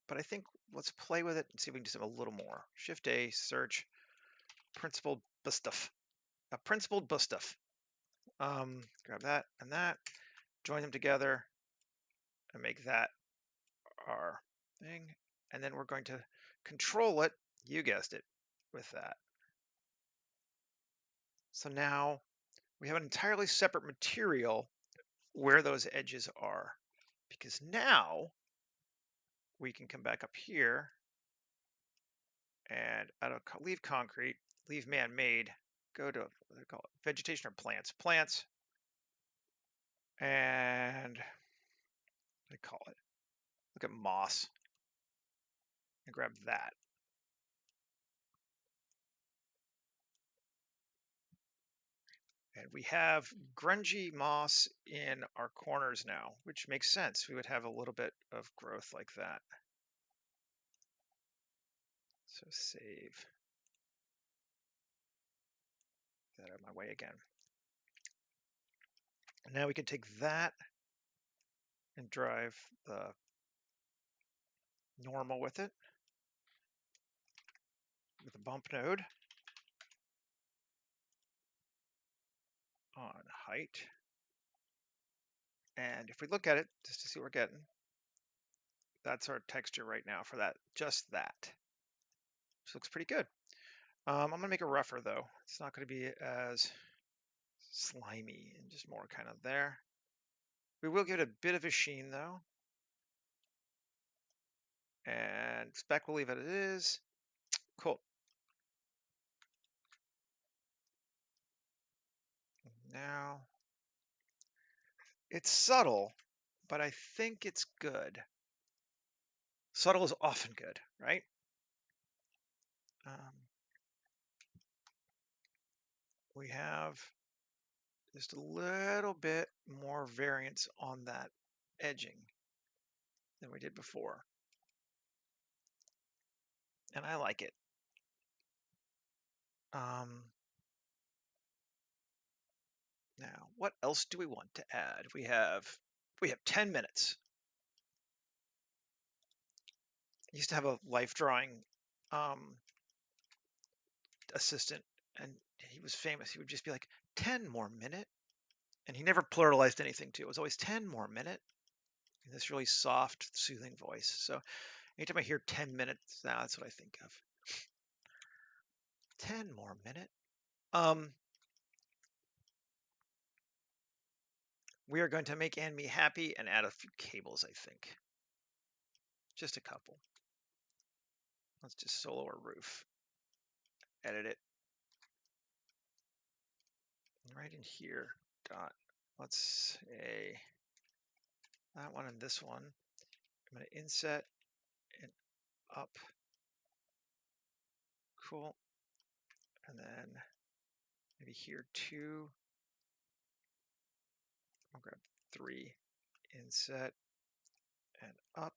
but I think let's play with it and see if we can do something a little more. Shift A, search, principled bustuff. Principled bustuff. Grab that and that, join them together, and make that our thing. And then we're going to control it, you guessed it, with that. So now we have an entirely separate material where those edges are, because now we can come back up here and leave concrete, leave man-made, go to what do they call it? Vegetation or plants? Plants, and what do they call it? Look at moss and grab that. And we have grungy moss in our corners now, which makes sense. We would have a little bit of growth like that. So save that out of my way again. And now we can take that and drive the normal with it, with a bump node on height. And if we look at it, just to see what we're getting, that's our texture right now for that, just that. Which looks pretty good. I'm gonna make it rougher though. It's not gonna be as slimy and just more kind of there. We will give it a bit of a sheen though. And spec will leave it as it is. Cool. Now, it's subtle, but I think it's good. Subtle is often good, right? Um, we have just a little bit more variance on that edging than we did before, and I like it. Now, what else do we want to add? We have 10 minutes. I used to have a life drawing um, assistant, and he was famous. He would just be like, 10 more minute. And he never pluralized anything too. It was always 10 more minute in this really soft, soothing voice. So anytime I hear 10 minutes now, that's what I think of. 10 more minute. We are going to make me happy and add a few cables, I think. Just a couple. Let's just solo a roof. Edit it. Right in here. Dot. Let's say that one and this one. I'm going to inset and up. Cool. And then maybe here two. I'll grab three. Inset and up.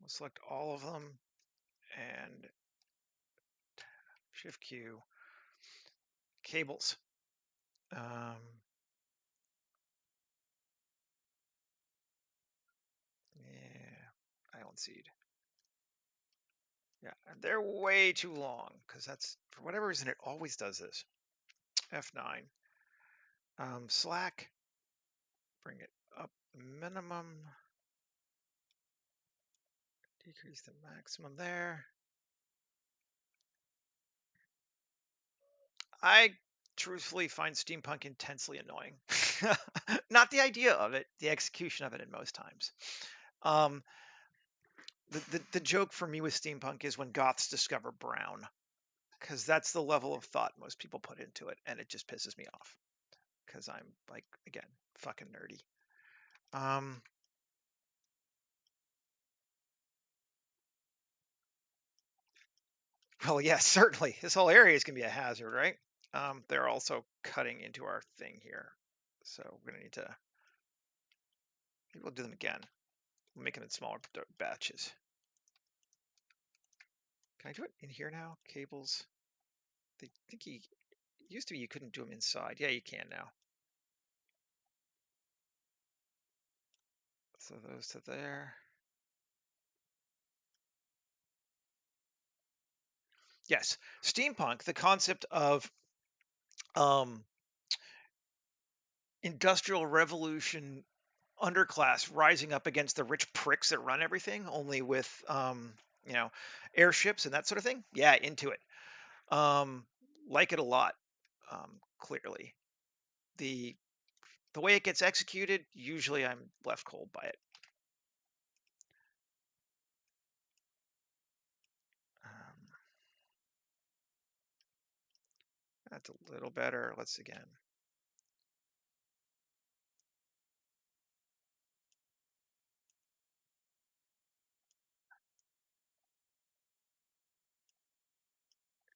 We'll select all of them and Shift Q. Cables. Yeah, island seed. Yeah, and they're way too long because that's, for whatever reason, it always does this. F9. Slack. Bring it up minimum. Decrease the maximum there. I truthfully find steampunk intensely annoying. Not the idea of it, the execution of it in most times. The joke for me with steampunk is when goths discover brown, because that's the level of thought most people put into it, and it just pisses me off because I'm like, again, fucking nerdy. Well, yes, certainly. This whole area is going to be a hazard, right? They're also cutting into our thing here. So we're going to need to, maybe we'll do them again. We'll make them in smaller batches. Can I do it in here now? Cables. I think he used to be you couldn't do them inside. Yeah, you can now. So those to there. Yes, steampunk, the concept of industrial revolution underclass rising up against the rich pricks that run everything, only with you know, airships and that sort of thing. Yeah, into it. Like it a lot. Clearly, the way it gets executed, usually I'm left cold by it. That's a little better. Let's again.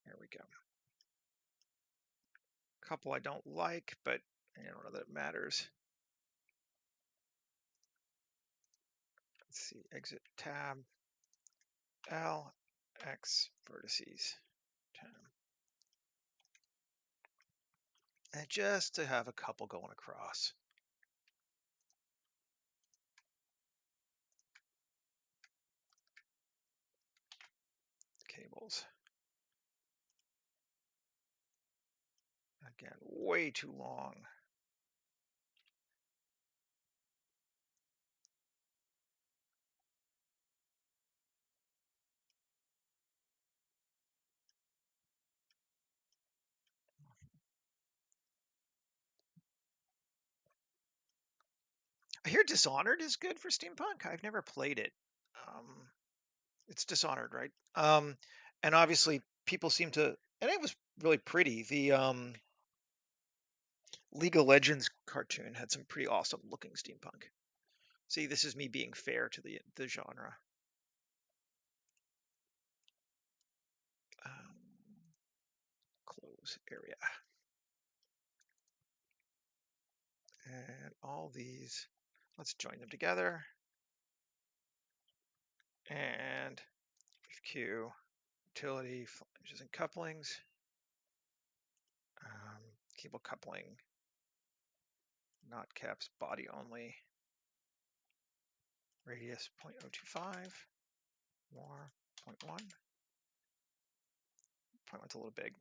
There we go. Couple I don't like, but I don't know that it matters. Let's see, exit tab, L, X, vertices, tab. And just to have a couple going across. Cables. Again, way too long. I hear Dishonored is good for steampunk. I've never played it. It's Dishonored, right? And obviously people seem to, and it was really pretty. The League of Legends cartoon had some pretty awesome looking steampunk. See, this is me being fair to the genre. Close area. And all these, let's join them together. And Q, utility, flanges and couplings. Cable coupling, not caps, body only. Radius 0.025, more 0.1. 0.1's a little big.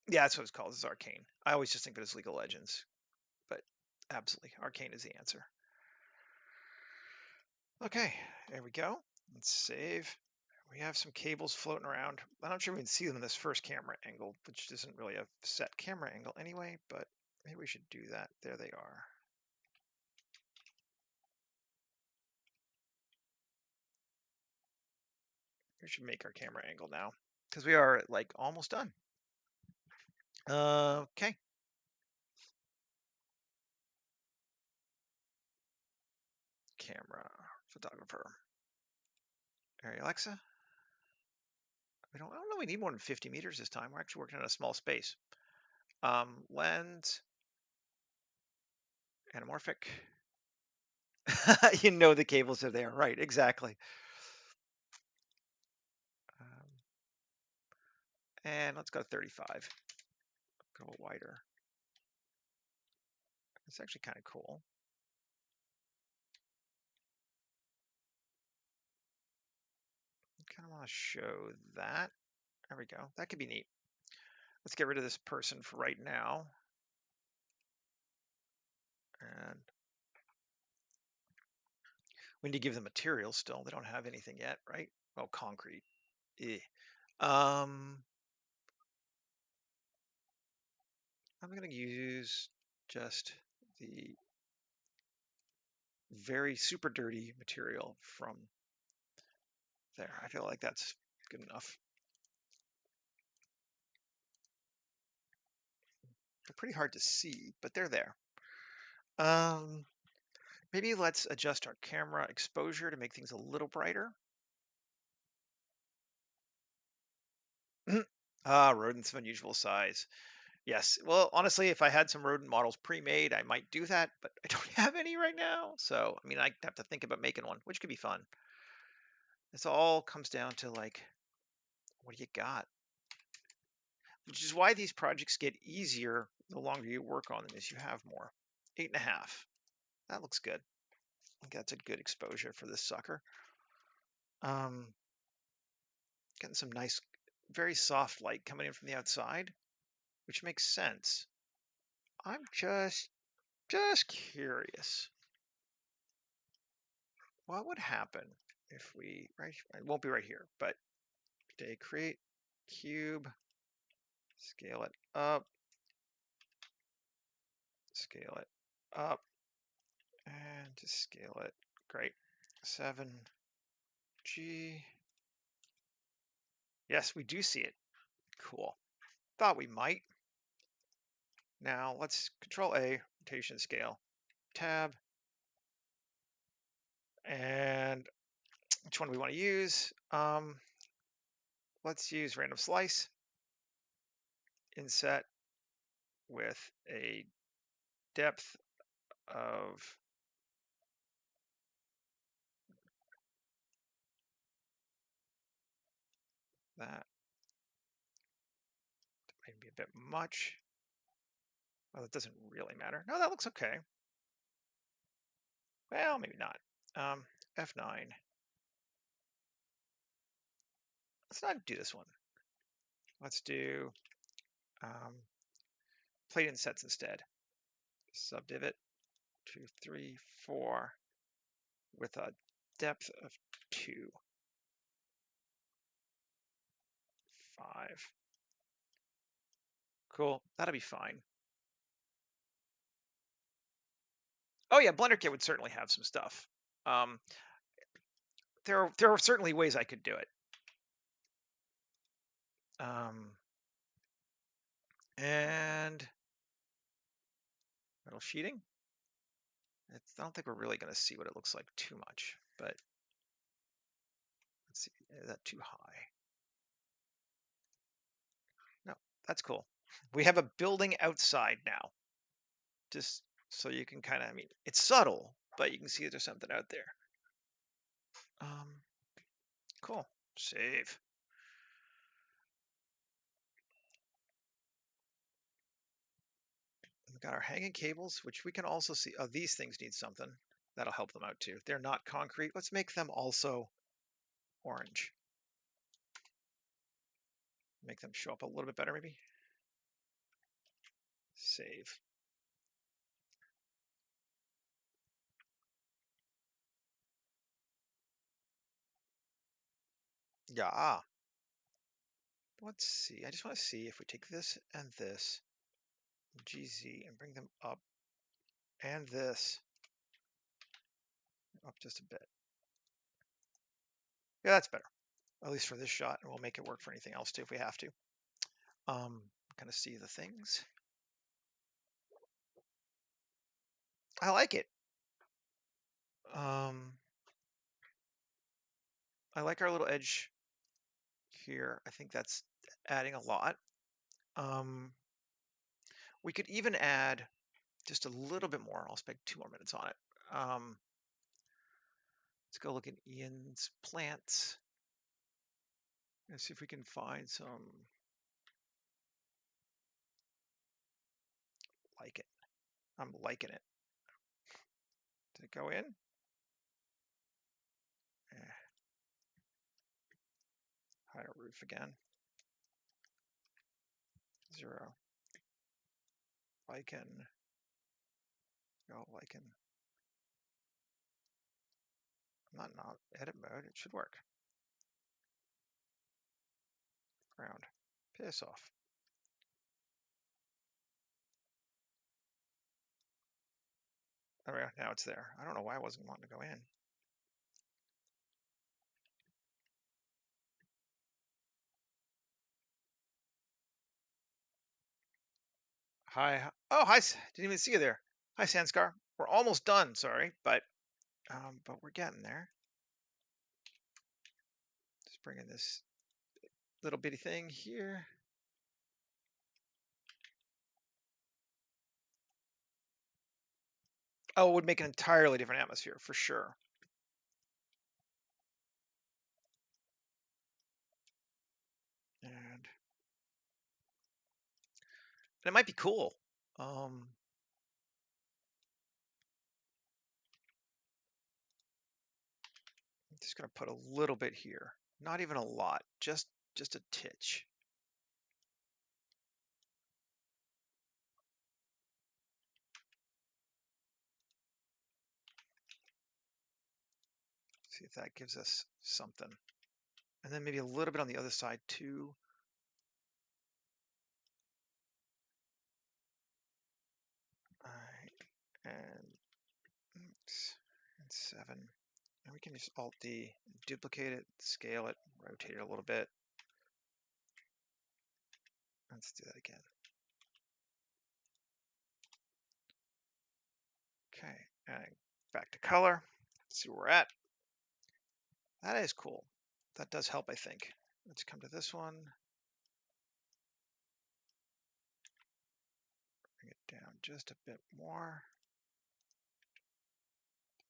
Yeah, that's what it's called. It's Arcane. I always just think of it as League of Legends, but absolutely, Arcane is the answer. Okay, there we go. Let's save. We have some cables floating around. I'm not sure we can see them in this first camera angle, which isn't really a set camera angle anyway, but maybe we should do that. There they are. We should make our camera angle now because we are like almost done. Okay. Camera, photographer. Hey, Alexa. I don't know. We need more than 50 meters this time. We're actually working on a small space. Lens, anamorphic. You know the cables are there, right? Exactly. And let's go 35. Go a little wider. It's actually kind of cool. I kind of want to show that. There we go. That could be neat. Let's get rid of this person for right now. And we need to give them materials still. They don't have anything yet, right? Oh, concrete. I'm going to use just the very super dirty material from there. I feel like that's good enough. They're pretty hard to see, but they're there. Maybe let's adjust our camera exposure to make things a little brighter. Rodents of unusual size. Yes. Well, honestly, if I had some rodent models pre-made, I might do that, but I don't have any right now. So, I mean, I have to think about making one, which could be fun. This all comes down to like, what do you got? Which is why these projects get easier the longer you work on them, as you have more. 8.5. That looks good. I think that's a good exposure for this sucker. Getting some nice, very soft light coming in from the outside, which makes sense. I'm just curious. What would happen if we, right, it won't be right here, but they create cube, scale it up, and just scale it. Great. 7G. Yes, we do see it. Cool. Thought we might. Now let's Control A, rotation scale, tab, and which one do we want to use? Let's use random slice, inset with a depth of that. Maybe a bit much. Well, it doesn't really matter. No, that looks okay. Well, maybe not. F9. Let's not do this one. Let's do plate insets instead. Subdivot 2, 3, 4 with a depth of 2, 5. Cool. That'll be fine. Oh yeah, Blender Kit would certainly have some stuff. there are certainly ways I could do it. And metal sheeting. I don't think we're really going to see what it looks like too much, but let's see. Is that too high? No, that's cool. We have a building outside now. Just so you can kind of, I mean, it's subtle, but you can see there's something out there. Cool. Save. We got our hanging cables, which we can also see. Oh, these things need something. That'll help them out too. They're not concrete. Let's make them also orange. Make them show up a little bit better, maybe. Save. Yeah. Let's see. I just want to see if we take this and this, GZ, and bring them up, and this up just a bit. Yeah, that's better. At least for this shot, and we'll make it work for anything else too if we have to. Kind of see the things. I like it. I like our little edge here. I think that's adding a lot. We could even add just a little bit more. I'll spend 2 more minutes on it. Let's go look at Ian's plants and see if we can find some like it. I'm liking it. Did it go in? Hide a roof again. 0. Lichen. Go lichen. I'm not edit mode. It should work. Ground. Piss off. There we go. Now it's there. I don't know why I wasn't wanting to go in. Hi. Oh, hi. Didn't even see you there. Hi, Sanskar. We're almost done. Sorry, but we're getting there. Just bringing this little bitty thing here. Oh, it would make an entirely different atmosphere for sure. And it might be cool. I'm just gonna put a little bit here. Not even a lot, just a titch. See if that gives us something. And then maybe a little bit on the other side too. All right, and 7. And we can just Alt D, duplicate it, scale it, rotate it a little bit. Let's do that again. Okay, and back to color. Let's see where we're at. That is cool. That does help, I think. Let's come to this one. Bring it down just a bit more.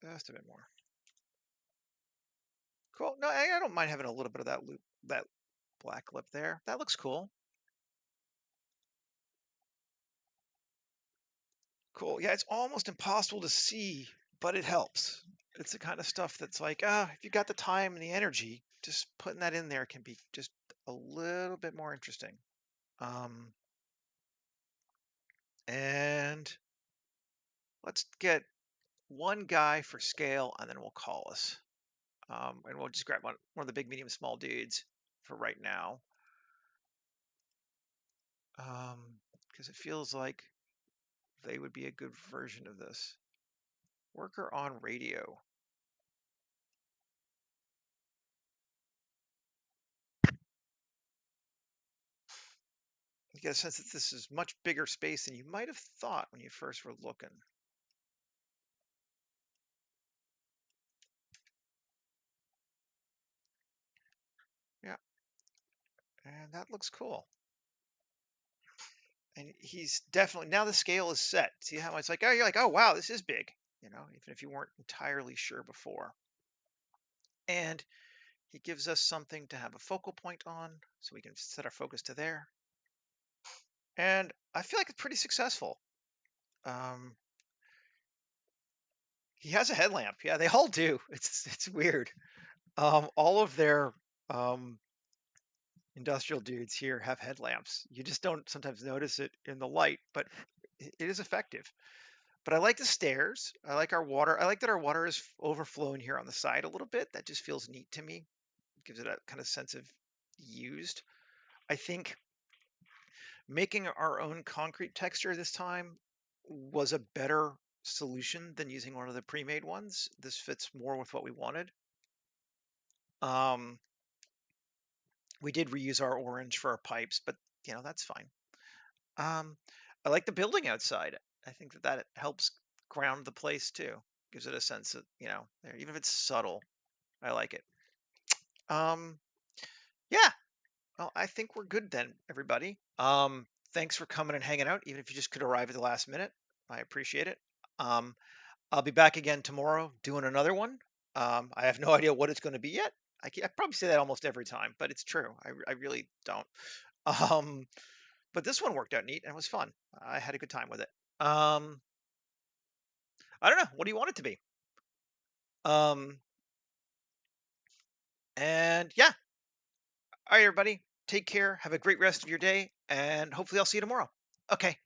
Just a bit more. Cool. No, I don't mind having a little bit of that loop, that black lip there. That looks cool. Cool. Yeah, it's almost impossible to see, but it helps. It's the kind of stuff that's like, if you got the time and the energy, just putting that in there can be just a little bit more interesting. And let's get one guy for scale, and then we'll call us. And we'll just grab one of the big, medium, small dudes for right now. Because it feels like they would be a good version of this. Worker on radio. get a sense that this is much bigger space than you might have thought when you first were looking. Yeah, and that looks cool. And he's definitely now the scale is set. See how it's like, oh, you're like, oh wow, this is big, even if you weren't entirely sure before. And he gives us something to have a focal point on, so we can set our focus to there. And I feel like it's pretty successful. Um, he has a headlamp. Yeah, they all do. It's weird. All of their um, industrial dudes here have headlamps. You just don't sometimes notice it in the light, but it is effective. But I like the stairs. I like our water. I like that our water is overflowing here on the side a little bit. That just feels neat to me. Gives it a kind of sense of used. I think making our own concrete texture this time was a better solution than using one of the pre-made ones. This fits more with what we wanted. Um, we did reuse our orange for our pipes, but that's fine. Um, I like the building outside. I think that helps ground the place too. Gives it a sense of, there, even if it's subtle, I like it. Um, yeah. Well, I think we're good then, everybody. Thanks for coming and hanging out, even if you just could arrive at the last minute. I appreciate it. Um, I'll be back again tomorrow doing another one. I have no idea what it's going to be yet. I probably say that almost every time, but it's true. I really don't. Um, but this one worked out neat and it was fun. I had a good time with it. Um, I don't know. What do you want it to be? Um, and yeah. All right, everybody. Take care. Have a great rest of your day. And hopefully I'll see you tomorrow. Okay.